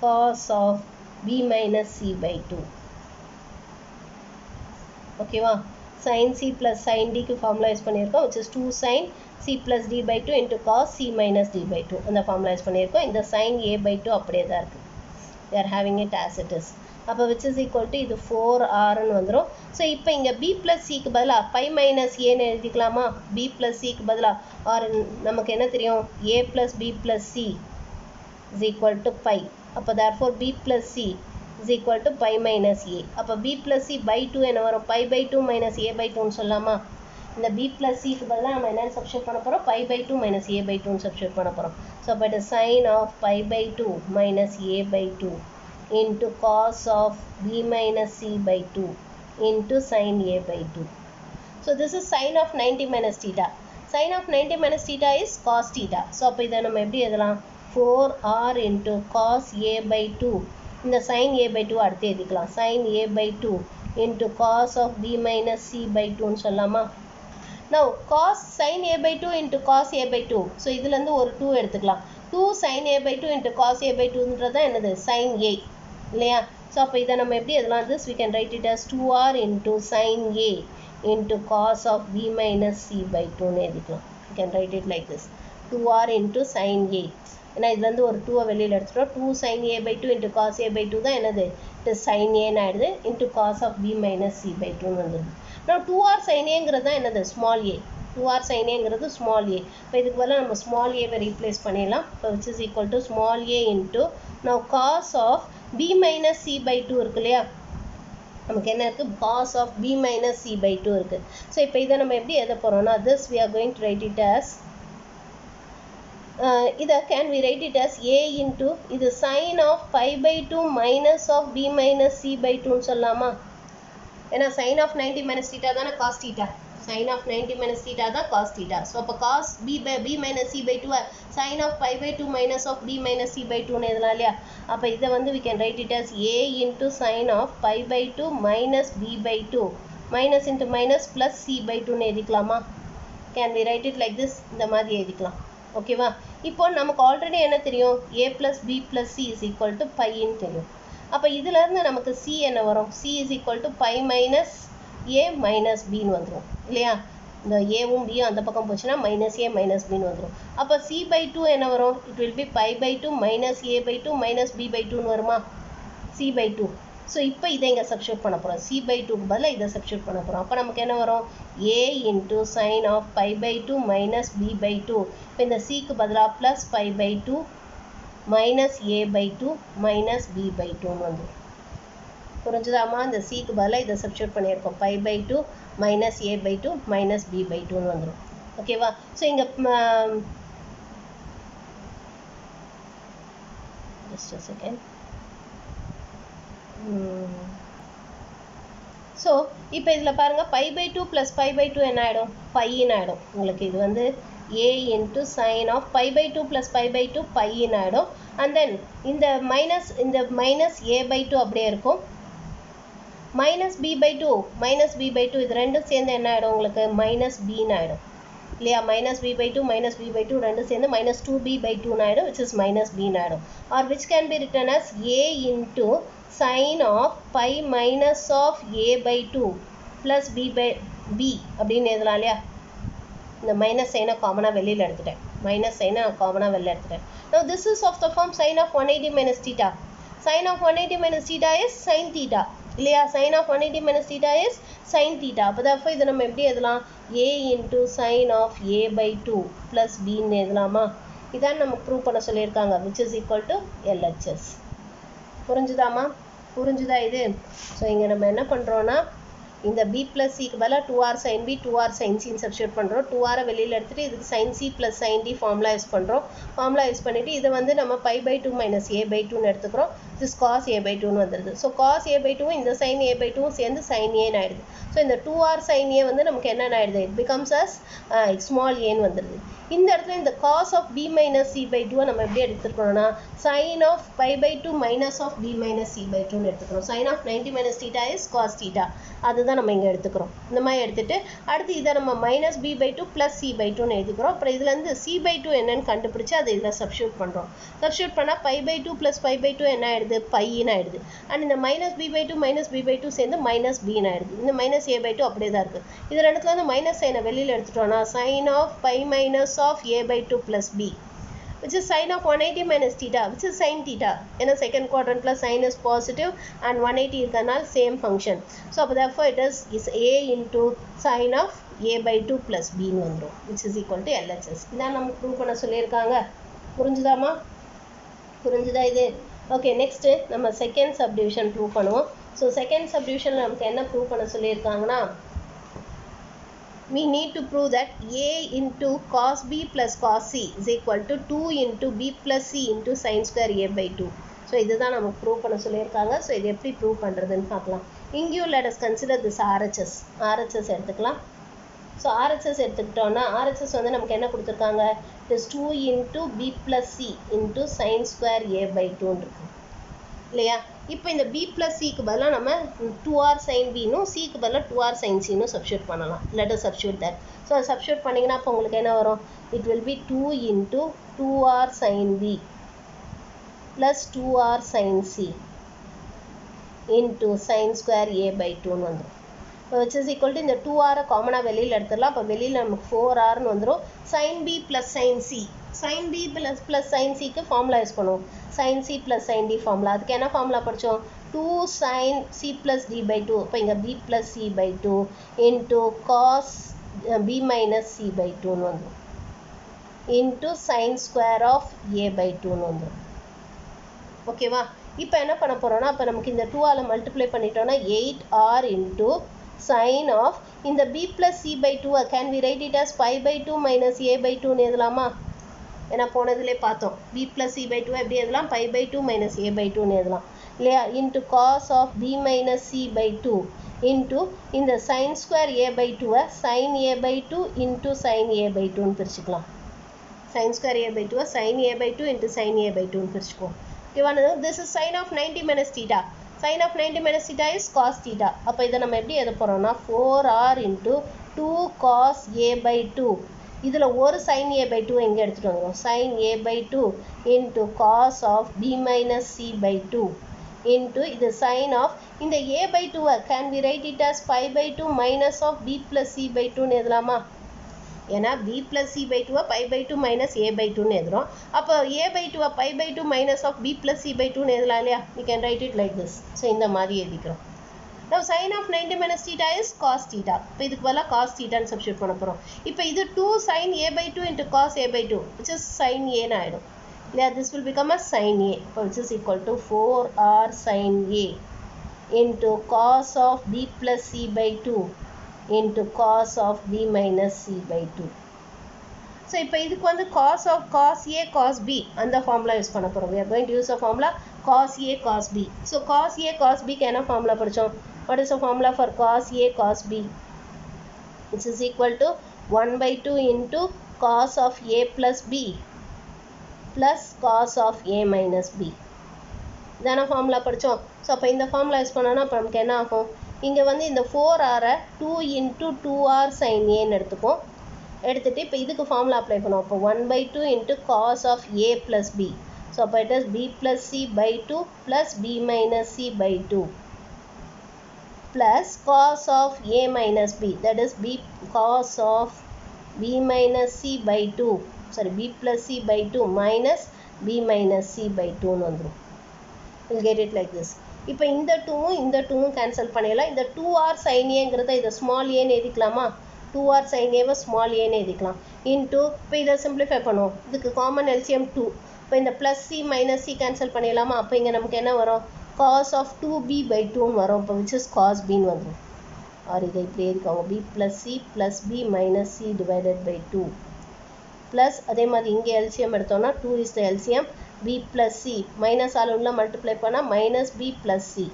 cos of b minus c by 2. ஓகேவா? sin c plus sin d க்கு ஃபார்முலா யூஸ் பண்ணியிருக்கோம், which is 2 sin c plus d by 2 into cos c minus d by 2. அந்த ஃபார்முலா யூஸ் பண்ணியிருக்கோம். இந்த sin a by 2 அப்படியே தான் இருக்குது. we are having it as it is. அப்போ which is equal to இது 4rன்னு வந்துடும். ஸோ இப்போ இங்கே b plus c க்கு பதிலாக pi minus aன்னு எழுதிக்கலாமா? b plus c க்கு பதிலாக ஆர் நமக்கு என்ன தெரியும்? a plus b plus c is equal to pi. அப்போ therefore b plus c is equal to pi minus a. அப்போ b plus c by 2 என்ன வரும்? pi by 2 minus a by 2ன்னு சொல்லலாமா? இந்த b plus c க்கு பதிலாக நம்ம என்ன சப்ஸ்டியூட் பண்ண போகிறோம்? pi by 2 minus a by 2ன்னு substitute பண்ண போகிறோம். ஸோ அப்போ இது sin of pi by 2 minus a by 2 into cos of b minus c by 2 into sin a by 2. So this is sin of 90 minus theta. Sin of 90 minus theta is cos theta. So அப்போ இதை நம்ம எப்படி எழுதலாம்? 4r into cos a by 2. இந்த sin a by 2 அடுத்து எழுதிக்கலாம். sin a by 2 into cos of b minus c by 2ன்னு சொல்லலாமா? Now cos sin a by 2 into cos a by 2. So இதுலேருந்து ஒரு 2 எடுத்துக்கலாம். 2 sin a by 2 into cos a by 2ன்றது தான் என்னது? sin a இல்லையா? ஸோ அப்போ இதை நம்ம எப்படி எழுதலாம்? this we can write it as 2r into sin a into cos of b minus c by 2ன்னு எழுதிக்கலாம். you can write it like this 2r into sin a. ஏன்னா இதுலேருந்து ஒரு 2 வெளியில் எடுத்துட்டோம். 2 sin a by 2 into cos a by 2 தான் என்னது? இது sin a ஆயிடுது into cos of b minus c by 2ன்னு வந்துடுது. now 2r sin aங்கிறது தான் என்னது? small a. 2r sin aங்கிறது small a. இப்போ இதுக்கு பதிலாக நம்ம small a ரீப்ளேஸ் பண்ணிடலாம். இப்போ which is equal to small a into now cos of b minus c by 2 இருக்கு இல்லையா? நமக்கு என்ன இருக்குது? cos of b minus c by 2 இருக்குது. ஸோ இப்போ இதை நம்ம எப்படி எழுத போகிறோம்னா this we are going to write it as இதை can we write it as a into இது sin of pi by 2 minus of b minus c by 2ன்னு சொல்லலாமா? ஏன்னா sin of 90 minus theta தானே cos theta. sin of 90 minus theta தான் cos theta. ஸோ அப்போ cos b minus c by 2 sin of pi by 2 minus of b minus c by 2ன்னு எழுதலாம் இல்லையா? அப்போ இதை வந்து we can write it as a into sin of pi by 2 minus b by 2 minus into minus plus c by 2ன்னு எழுதிக்கலாமா? can we write it like this? இந்த மாதிரி எழுதிக்கலாம். ஓகேவா? இப்போ நமக்கு ஆல்ரெடி என்ன தெரியும்? a plus b plus c is equal to piன்னு தெரியும். அப்போ இதிலேருந்து நமக்கு c என்ன வரும்? c is equal to pi minus a minus bன்னு வந்துடும் இல்லையா? இந்த ஏவும் பியும் அந்த பக்கம் போச்சுன்னா minus a minus bன்னு வந்துடும். அப்போ c by 2 என்ன வரும்? it will be pi by 2 minus a by 2 minus b by 2ன்னு வருமா? c by 2. ஸோ இப்போ இதை இங்கே சப்ஸ்டியூட் பண்ண போகிறோம். c by 2க்கு பதிலாக இதை சப்ஸ்டியூட் பண்ண போகிறோம். அப்போ நமக்கு என்ன வரும்? a into sin of pi by 2 minus b by 2. இப்போ இந்த cக்கு பதிலாக plus pi by 2 minus a by 2 minus b by 2ன்னு வந்துடும். புரிஞ்சுதாமா? இந்த cக்கு பதிலாக இதை சப்ஸ்டியூட் பண்ணியிருக்கோம். pi by 2 minus a by 2 minus b by 2ன்னு வந்துடும். ஓகேவா? ஸோ இங்கே just a second. ஸோ இப்போ இதில் பாருங்கள் pi by 2 plus pi by 2 என்ன ஆகிடும்? பைன்னு ஆகிடும். உங்களுக்கு இது வந்து a into sin of pi by 2 plus pi by 2 பைன்னு ஆகிடும். அண்ட் தென் இந்த மைனஸ் a by 2 அப்படியே இருக்கும். மைனஸ் b by 2 இது ரெண்டும் சேர்ந்து என்ன ஆகிடும்? உங்களுக்கு மைனஸ் பின்னு ஆகிடும் இல்லையா? மைனஸ் b by 2 ரெண்டும் சேர்ந்து மைனஸ் 2b by 2ன்னு ஆகிடும், which is மைனஸ் பின்னு ஆகிடும். Or which can be written as a into sin of pi minus of a by 2 plus b by b அப்படின்னு எழுதலாம் இல்லையா? இந்த மைனஸ் சைனை காமனாக வெளியில் எடுத்துட்டேன். Now this is of the form sin of 180 minus theta. Sin of 180 minus theta is sin theta இல்லையா? sin of 180 minus theta is sin theta. அப்போ therefore இதை நம்ம எப்படி எழுதலாம்? a into sin of a by 2 plus bன்னு எழுதலாமா? இதான் நமக்கு ப்ரூவ் பண்ண சொல்லியிருக்காங்க, which is equal to LHS. புரிஞ்சுதாமா? புரிஞ்சுதா இது? ஸோ இங்கே நம்ம என்ன பண்ணுறோன்னா இந்த b plus c க்கு பதிலா 2r sin b 2r sin c substitute பண்றோம் 2r வெளியில எடுத்துட்டு இதுக்கு sin c plus sin d formula use பண்றோம் ஃபார்முலா யூஸ் பண்ணிட்டு இத வந்து நம்ம pi by 2 minus a by 2 ன்னு எடுத்துக்கறோம் this cos a by 2 ன்னு வந்திருது சோ cos a by 2 இந்த sin a by 2 சேர்ந்து sin a ன்னு ஆயிடுது சோ இந்த 2r sin a வந்து நமக்கு என்ன ஆயிடுது it becomes as small a ன்னு வந்திருது இந்த இடத்துல இந்த cos of b minus c by 2 நம்ம எப்படி எடுத்துக்கறோம்னா sin of pi by 2 minus of b minus c by 2 ன்னு எடுத்துக்கறோம் sin of 90 minus theta is cos theta அதுதான் நம்ம இங்க எடுத்துக்கறோம் இந்த மாதிரி எடுத்துட்டு அடுத்து இத நம்ம minus b by 2 plus c by 2 ன்னு எழுதிக்கறோம் அப்புறம் இதுல இருந்து c by 2 என்னன்னு கண்டுபிடிச்சு அதை இதுல சப்ஸ்டிட்யூட் பண்றோம் சப்ஸ்டிட்யூட் பண்ணா pi by 2 plus pi by 2 என்ன ஆயிடுது pi ன்னு ஆயிடுது and இந்த minus b by 2 minus b by 2 சேர்ந்து minus b ன்னு ஆயிடுது இந்த minus a by 2 அப்படியே தான் இருக்கு இது ரெண்டுத்துல இருந்து minus சைனை வெளியில எடுத்துட்டோம்னா sin of pi minus of a by 2 plus b which is sin of 180 minus theta which is sin theta ஏன்னா second quadrant plus sin is positive and 180 இருக்கனால same function so therefore it is a into sin of a by 2 plus b ன்னு வந்துரும் which is equal to LHS இதான் நம்ம ப்ரூவ் பண்ண சொல்லிருக்காங்க புரிஞ்சுதாமா புரிஞ்சுதா இது ஓகே நெக்ஸ்ட் நம்ம செகண்ட் சப்டிவிஷன் ப்ரூவ் பண்ணுவோம் so second subdivision நமக்கு என்ன ப்ரூவ் பண்ண சொல்லிருக்காங்கன்னா we need to prove that a into cos b plus cos c is equal to 2 into b plus c into sin square a by 2 so இதுதான் நம்ம ப்ரூவ் பண்ண சொல்லிருக்காங்க so இது எப்படி ப்ரூவ் பண்றதுன்னு பார்க்கலாம் இங்கேயும் let us consider this RHS எடுத்துக்கலாம் so RHS எடுத்துக்கிட்டோம்னா RHS வந்து நமக்கு என்ன கொடுத்திருக்காங்க it is 2 into b plus c into sin square a by 2 ன்னு இருக்கு இல்லையா இப்போ இந்த b plus c க்கு பதிலா நம்ம 2r sin b னும் c க்கு பதிலா 2r sin c னும் சப்ஸ்டிட்யூட் பண்ணலாம் let us substitute that so substitute பண்ணீங்கனா அப்ப உங்களுக்கு என்ன வரும் it will be 2 into 2r sin b plus 2r sin c into sin square a by 2 ன்னு வந்துரும் which is equal to இந்த 2r காமனா வெளியில எடுத்துறலாம் அப்ப வெளியில நமக்கு 4r ன்னு வந்துரும் sin b plus sin c sin b plus sin c க்கு ஃபார்முலா யூஸ் பண்ணுவோம் sin c plus sin d formula அதுக்கு என்ன ஃபார்முலா படிச்சோம் 2 sin c plus d by 2 அப்ப இங்க b plus c by 2 into cos b minus c by 2 ன்னு வந்துரும் into sin square of a by 2 ன்னு வந்துரும் ஓகேவா இப்போ என்ன பண்ண போறோம்னா அப்ப நமக்கு இந்த 2 ஆல மல்டிப்ளை பண்ணிட்டோம்னா 8r into sin of இந்த b plus c by 2 can we write it as pi by 2 minus a by 2 ன்னு எழுதலாமா ஏனா போனதிலே பார்த்தோம் b plus c by 2 எப்படி எழுதலாம் pi by 2 minus a by 2 ன்னு எழுதலாம் இல்லையா into cos of b minus c by 2 into இந்த sin square a by 2 sin a by 2 into sin a by 2 ன்னு பிரிச்சுக்கலாம் sin square a by 2 sin a by 2 into sin a by 2 ன்னு பிரிச்சுக்குவோம் ஓகேவா this is sin of 90 minus theta sin of 90 minus theta is cos theta அப்ப இத நம்ம எப்படி எழுத போறோம்னா 4r into 2 cos a by 2 இதுல ஒரு sin a by 2 எங்க எடுத்துட்டு வரோம் sin a by 2 into cos of b minus c by 2 into இது sin of இந்த a by 2 can we write it as pi by 2 minus of b plus c by 2 ன்னு எழுதலாமா ஏனா b plus c by 2 pi by 2 minus a by 2 ன்னு எழுதுறோம் அப்ப a by 2 pi by 2 minus of b plus c by 2 ன்னு எழுதலாம் இல்லையா we can write it like this so இந்த மாதிரி எழுதிக்கிறோம் now sin of 90 minus theta is cos theta இப்போ இதுக்கு பதிலா cos theta ன்னு சப்ஸ்டிட்யூட் பண்ணப் போறோம் இப்போ இது 2 sin a by 2 into cos a by 2 which is sin a ன்னு ஆயிடும் இல்லையா this will become as sin a which is equal to 4r sin a into cos of b plus c by 2 into cos of b minus c by 2 so இப்போ இதுக்கு வந்து cos of cos a cos b அந்த ஃபார்முலா யூஸ் பண்ணப் போறோம் we are going to use a formula cos a cos b so cos a cos b க்கு என்ன ஃபார்முலா படிச்சோம் what is the formula for cos a cos b which is equal to 1 by 2 into cos of a plus b plus cos of a minus b இதான ஃபார்முலா படிச்சோம் சோ அப்ப இந்த ஃபார்முலா யூஸ் பண்ணனா அப்ப நமக்கு என்ன ஆகும் இங்க வந்து இந்த 4r 2 into 2r sin a ன்னு எடுத்துப்போம் எடுத்துட்டு இப்போ இதுக்கு ஃபார்முலா அப்ளை பண்ணுவோம் அப்ப 1 by 2 into cos of a plus b so அப்ப it is b plus c by 2 plus b minus c by 2 plus cos of a minus b that is b cos of b minus c by 2 sorry b plus c by 2 minus b minus c by 2 ன்னு வந்துரும் we'll get it like this இப்போ இந்த 2 கேன்சல் பண்ணிடலாம் இந்த 2r sin a ங்கறத இத ஸ்மால் a ன்னு எழுதிக்கலாமா 2r sin a small a ன்னு எழுதிக்கலாம் into இப்போ இத சிம்பிளிஃபை பண்ணுவோம் இதுக்கு காமன் LCM 2 இப்போ இந்த plus c minus c cancel பண்ணிடலாமா அப்ப இங்க நமக்கு என்ன வரும் cos of 2b by 2 ன்னு வரும் அப்ப which is cos b ன்னு வந்துரும் ஆர் இதை இப்படி எழுதிக்கோங்க b plus c plus b minus c divided by 2 plus அதே மாதிரி இங்கே LCM எடுத்தோம்னா 2 is the LCM b plus c minus all உள்ள மல்டிப்ளை பண்ணால் minus b plus c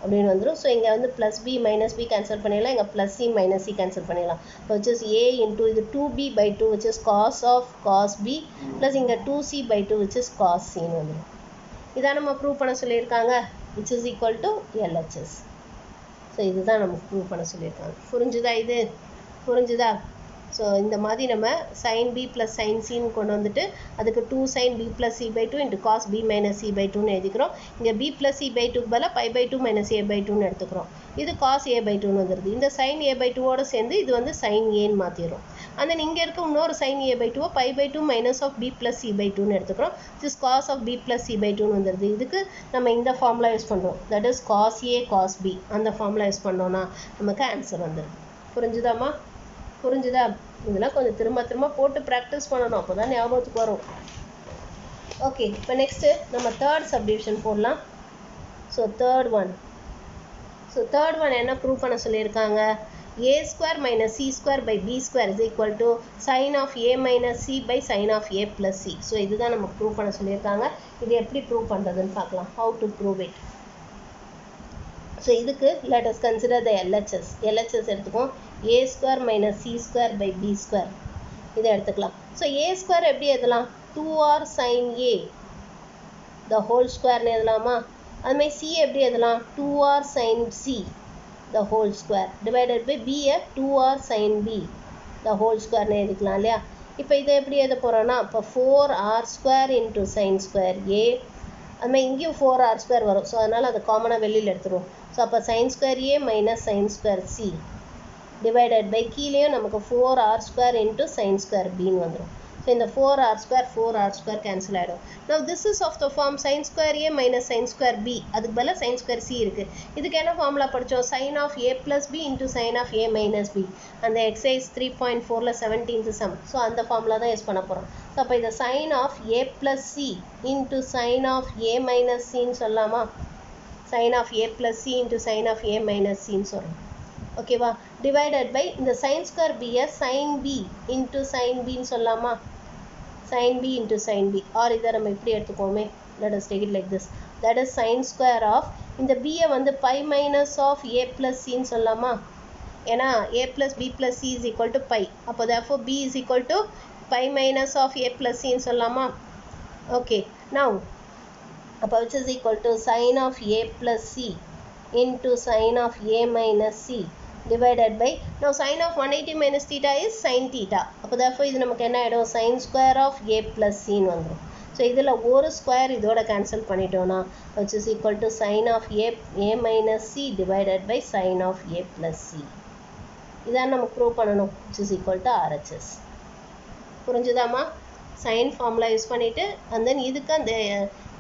அப்படின்னு வந்துடும். ஸோ இங்கே வந்து plus b minus b cancel பண்ணிடலாம், இங்கே plus c minus c cancel பண்ணிடலாம். which is a into இது 2b by 2 which is cos of cos b plus இங்கே 2c by 2 which is cos c ன்னு வந்துடும். இதான் நம்ம ப்ரூவ் பண்ண சொல்லியிருக்காங்க which is equal to LHS. So இதுதான் நமக்கு ப்ரூவ் பண்ண சொல்லியிருக்காங்க. புரிஞ்சுதா? இது புரிஞ்சுதா? ஸோ இந்த மாதிரி நம்ம sin b plus sin c ன்னு கொண்டு வந்துட்டு அதுக்கு 2 sin b plus c by 2 into cos b minus c by 2ன்னு எழுதிக்கிறோம். இங்கே b plus c by 2க்கு பதிலாக pi by 2 minus a by 2ன்னு எடுத்துக்கிறோம். இது cos a by 2ன்னு வந்துடுது. இந்த sin a by 2ஓட சேர்ந்து இது வந்து sin aன்னு மாற்றிடும். அந்த இங்கே இருக்க இன்னொரு sin a by 2 pi by 2 minus of b plus c by 2ன்னு எடுத்துக்கிறோம். this cos of b plus c by 2ன்னு வந்துடுது. இதுக்கு நம்ம இந்த ஃபார்முலா யூஸ் பண்ணுறோம், that is cos a cos b. அந்த ஃபார்முலா யூஸ் பண்ணோன்னா நமக்கு ஆன்சர் வந்துடும். புரிஞ்சுதாம்மா? புரிஞ்சுதா? இதெல்லாம் கொஞ்சம் திரும்ப திரும்ப போட்டு ப்ராக்டிஸ் பண்ணணும், அப்போ தான் ஞாபகத்துக்கு வரும். ஓகே, இப்போ நெக்ஸ்ட்டு நம்ம தேர்ட் சப்டிவிஷன் போடலாம். ஸோ தேர்ட் ஒன் என்ன ப்ரூவ் பண்ண சொல்லியிருக்காங்க? a square minus c square by b square is equal to sin of a minus c by sin of a plus c. So இதுதான் நம்ம ப்ரூவ் பண்ண சொல்லியிருக்காங்க. இது எப்படி ப்ரூவ் பண்ணுறதுன்னு பார்க்கலாம். how to prove it. So இதுக்கு let us consider the LHS. LHS எடுத்துக்கோம். a square minus c square by b square இதை எடுத்துக்கலாம். ஸோ a square எப்படி எழுதலாம்? 2r sin a the whole square எழுதலாமா? அதுமாதிரி c எப்படி எழுதலாம்? 2r sin c the whole square divided by b 2r sin b the whole square எழுதிக்கலாம் இல்லையா? இப்போ இதை எப்படி எழுத போகிறோன்னா, இப்போ 4r square into sin square a, அதுமாதிரி இங்கேயும் 4r square வரும். ஸோ அதனால் அதை காமனாக வெளியில் எடுத்துருவோம். ஸோ அப்போ sin square a minus sin square c divided by கீழேயும் நமக்கு 4r square into sin square bன்னு வந்துடும். ஸோ இந்த 4r square கேன்சல் ஆகிடும். now this is of the form sin square a minus sin square b. அதுக்கு பதிலாக sin square c இருக்குது. இதுக்கு என்ன ஃபார்முலா படித்தோம்? sin of a plus b into sin of a minus b. அந்த exercise 3.4ல் 17th sum. ஸோ அந்த ஃபார்முலா தான் யூஸ் பண்ண போகிறோம். ஸோ அப்போ இதை sin of a plus c into sin of a minus cன்னு சொல்லலாமா? sin of a plus c into sin of a minus cன்னு சொல்லலாம். ஓகேவா? divided by இந்த sin square b sin b into sin bன்னு சொல்லலாமா? sin b into sin b. or இதை நம்ம இப்படி எடுத்துக்கோமே, let us take it like this, that is sin square of இந்த b வந்து pi minus of a plus c ன்னு சொல்லலாமா? ஏன்னா a plus b plus c is equal to pi. அப்போ therefore b is equal to pi minus of a plus c ன்னு சொல்லலாமா? okay, now அப்போ which is equal to sin of a plus c into sin of a minus c divided by, now sin of 180 minus theta is sin theta. அப்போ therefore இது நமக்கு என்ன ஆகிடும்? sin square of a plus c ன்னு வந்துடும். ஸோ இதில் ஒரு ஸ்கொயர் இதோட கேன்சல் பண்ணிட்டோன்னா which is equal to sin of a minus c divided by sin of a plus c. இதான் நம்ம ப்ரூவ் பண்ணணும், which is equal to RHS. புரிஞ்சுதாம்மா? சைன் ஃபார்முலா யூஸ் பண்ணிவிட்டு அண்ட் தென் இதுக்கு அந்த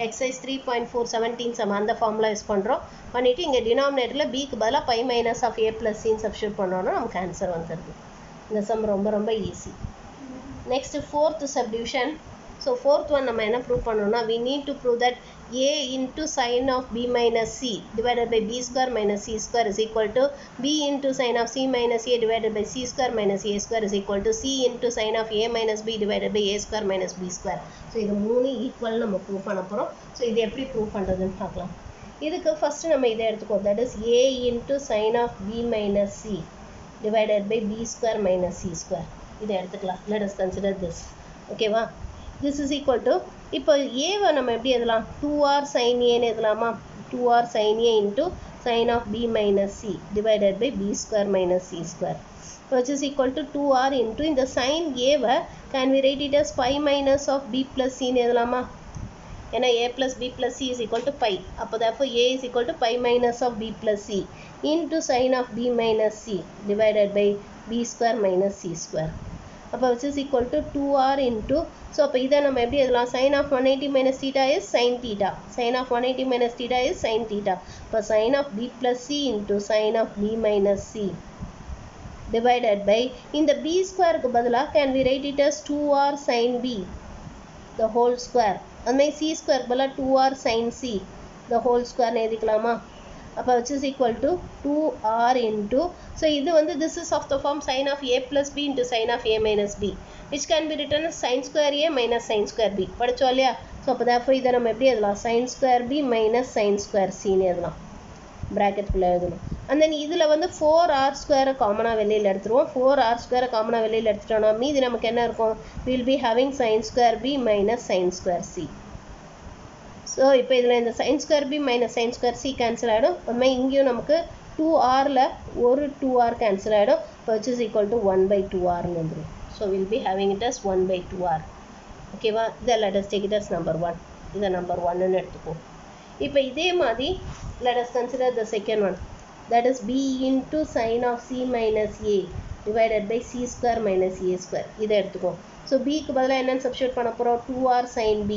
எக்ஸசைஸ் 3.4 17 சம் அந்த ஃபார்முலா யூஸ் பண்ணுறோம். பண்ணிவிட்டு இங்கே டினாமினேட்டரில் பிக்கு பதிலாக pi minus of A plus சின்னு சப்ஸ்டியூட் பண்ணோன்னா நமக்கு ஆன்சர் வந்துடுது. இந்த சம் ரொம்ப ரொம்ப easy. Next fourth subdivision. So fourth one நம்ம என்ன ப்ரூவ் பண்ணோம்னா, we need to prove that a into sin of b minus c divided by b square minus c square is equal to b into sin of c minus a divided by c square minus a square is equal to c into sin of a minus b divided by a square minus b square. So இது மூணு ஈக்குவல் நம்ம ப்ரூவ் பண்ண போகிறோம். ஸோ இது எப்படி ப்ரூவ் பண்ணுறதுன்னு பார்க்கலாம். இதுக்கு ஃபஸ்ட்டு நம்ம இதை எடுத்துக்கோ, that is a into sin of b minus c divided by b square minus c square. இதை எடுத்துக்கலாம். let us consider this. ஓகேவா? this is equal to, இப்போ ஏவை நம்ம எப்படி எழுதலாம்? 2r sin a எழுதலாமா? 2r sin a into sin of b minus c divided by b square minus c square, which is equal to 2r into இந்த sin a can we write it as pi minus of b plus c எழுதலாமா? ஏன்னா a plus b plus c is equal to pi. அப்போ therefore a is equal to pi minus of b plus c into sin of b minus c divided by b square minus c square. அப்போ which is equal to 2r into, so அப்போ இதை நம்ம எப்படி எழுதலாம்? sin of 180 minus theta is sin theta. sin of 180 minus theta is sin theta. இப்போ sin of b plus c into sin of b minus c divided by இந்த b ஸ்கொயருக்கு பதிலாக can we write it as 2r sin b the whole square. அதுமாதிரி c ஸ்கொயருக்கு பதிலாக 2r sin c the whole square எழுதிக்கலாமா? அப்போ which is equal to 2r into, so இது வந்து this is of the form sin of a plus b into sin of a minus b, which can be written as sin square a minus sin square b. படிச்சோம் இல்லையா? ஸோ அப்போ therefore இதை நம்ம எப்படி எழுதலாம்? sin square b minus sin square c ன்னு எழுதலாம், ப்ராக்கெட்குள்ளே எழுதணும். and then இதில் வந்து 4r square காமனாக வெளியில் எடுத்துருவோம். 4r square காமனாக வெளியில் எடுத்துட்டோம்னா மீதி நமக்கு என்ன இருக்கும்? we'll be having sin square b minus sin square c. So இப்போ இதில் இந்த sin square b minus sin square c cancel ஆகிடும். அதுமாதிரி இங்கேயும் நமக்கு 2rல ஒரு 2r கேன்சல் ஆகிடும். which is equal to 1/2rன்னு வந்துடும். So we'll be having it as 1/2r. ஓகேவா? இதை let us take it as number 1. இதை number 1ன்னு எடுத்துக்குவோம். இப்போ இதே மாதிரி let us consider the second one, that is b into sin of c minus a divided by c square minus a square. இதை எடுத்துக்குவோம். ஸோ bக்கு பதிலாக என்னன்னு சப்ஸ்டியூட் பண்ண போகிறோம்? 2r sin b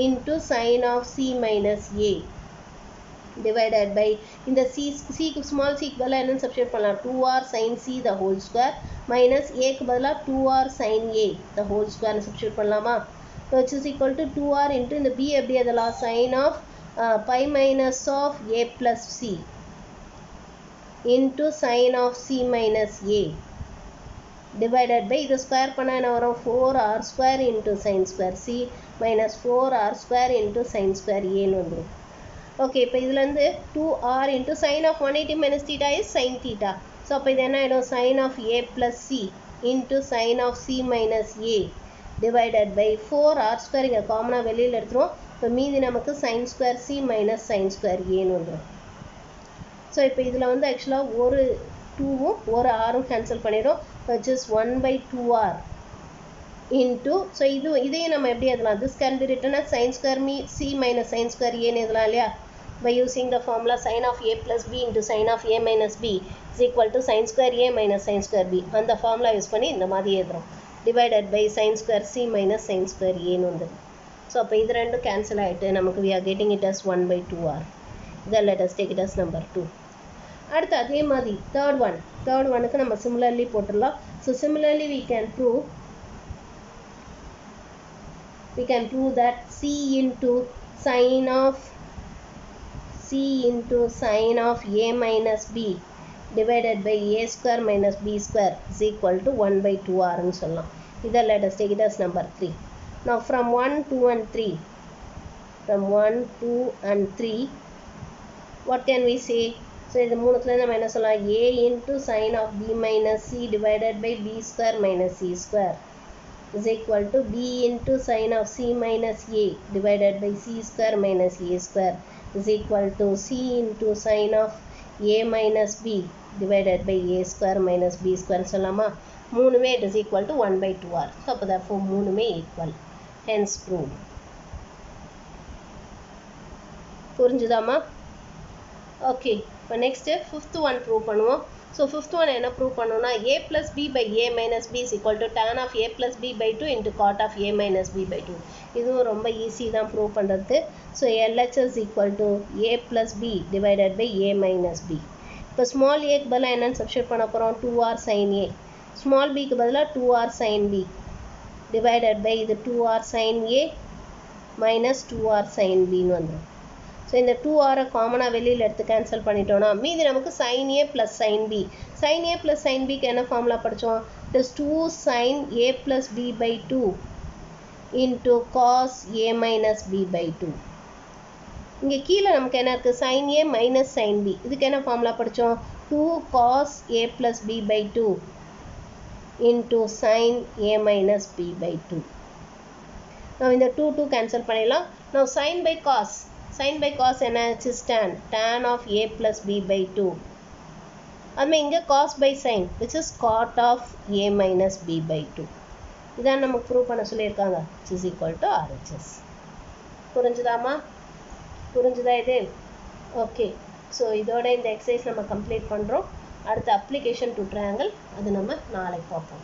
into sin of c minus a divided by இந்த c small c க்கு பதிலாக என்னன்னு சப்ஸ்டியூட் பண்ணலாம்? 2r sin c the whole square minus a க்கு பதிலாக 2r sin a the whole square substitute பண்ணலாமா? which is equal to 2r into இந்த b எப்படி அதெல்லாம் sin of pi minus of a plus c into sin of c minus a divided by இது ஸ்கொயர் பண்ணால் என்ன வரும்? 4r square into sin square c minus 4r square into sin square aன்னு வந்துடும். ஓகே, இப்போ இதுலேருந்து 2r into sin of 180 minus theta is sin theta. So அப்போ இது என்ன ஆகிடும்? sin of a plus c into sin of c minus a divided by 4r square இங்கே காமனாக வெளியில் எடுத்துருவோம். இப்போ மீதி நமக்கு sin square c minus sin square aன்னு வந்துடும். ஸோ இப்போ இதில் வந்து ஆக்சுவலாக ஒரு 2வும் ஒரு rவும் கேன்சல் பண்ணிடும். which is 1/2r into, so இதையும் நம்ம எப்படி எழுதலாம்? this can be written as sin square c minus sin square aன்னு எழுதலாம் இல்லையா? by using the formula sin of a plus b into sin of a minus b is equal to sin square a minus sin square b. அந்த ஃபார்முலா யூஸ் பண்ணி இந்த மாதிரி எழுதுறோம். divided by sin square c minus sin square aன்னு வந்து. ஸோ அப்போ இது ரெண்டும் கேன்சல் ஆகிட்டு நமக்கு we are getting it as 1/2r. இதை let us take it as number 2. அடுத்து அதே மாதிரி தேர்ட் ஒனுக்கு நம்ம சிமிலர்லி போட்டுடலாம். So similarly we can prove that c into sin of a minus b divided by a square minus b square is equal to 1/2r ன்னு சொல்லலாம். இதை let us take it as number 3. now from 1, 2 and 3 what can we say? So இது மூணுத்துலேருந்து நம்ம என்ன சொல்லலாம்? a into sin of b minus c divided by b square minus c square is equal to b into sin of c minus a divided by c square minus a square is equal to c into sin of a minus b divided by a square minus b square சொல்லலாமா? மூணுமே it is equal to 1/2r. So அப்போ therefore மூணுமே equal, hence proved. புரிஞ்சுதாமா? ஓகே, இப்போ நெக்ஸ்ட்டு ஃபிஃப்த் ஒன் ப்ரூவ் பண்ணுவோம். ஸோ ஃபிஃப்த் ஒன் என்ன ப்ரூவ் பண்ணோம்னா a plus b by a minus b is equal to tan of a plus b by 2 into cot of a minus b by 2. இதுவும் ரொம்ப ஈஸி தான் ப்ரூவ் பண்ணுறது. So LHS equal to a plus b divided by a minus b. இப்போ ஸ்மால் ஏக்கு பதிலாக என்னென்னு சப்ஸ்டியூட் பண்ண போகிறோம்? 2r sin a. ஸ்மால் பிக்கு பதிலாக 2r sin b divided by இது 2r sin a minus 2r sin bன்னு வந்துடும். ஸோ இந்த 2r காமனாக வெளியில் எடுத்து கேன்சல் பண்ணிட்டோன்னா மீதி நமக்கு sin a plus sin b. sin a plus sin bக்கு என்ன ஃபார்முலா படித்தோம்? it is 2 sin a plus b by 2 into cos a minus b by 2. இங்கே கீழே நமக்கு என்ன இருக்குது? sin a minus sin b. இதுக்கு என்ன ஃபார்முலா படித்தோம்? 2 cos a plus b by 2 into sin a minus b by 2. now இந்த 2 கேன்சல் பண்ணிடலாம். now sin by cos என்ன ஆச்சு? tan of a plus b by 2. அதுமாதிரி இங்கே cos by sin which is cot of a minus b by 2. இதான் நமக்கு ப்ரூவ் பண்ண சொல்லியிருக்காங்க. which is equal to RHS. புரிஞ்சுதா இது? ஓகே, ஸோ இதோட இந்த எக்ஸசைஸ் நம்ம கம்ப்ளீட் பண்ணுறோம். அடுத்த அப்ளிகேஷன் டு ட்ரையாங்கிள் அது நம்ம நாளைக்கு பார்ப்போம்.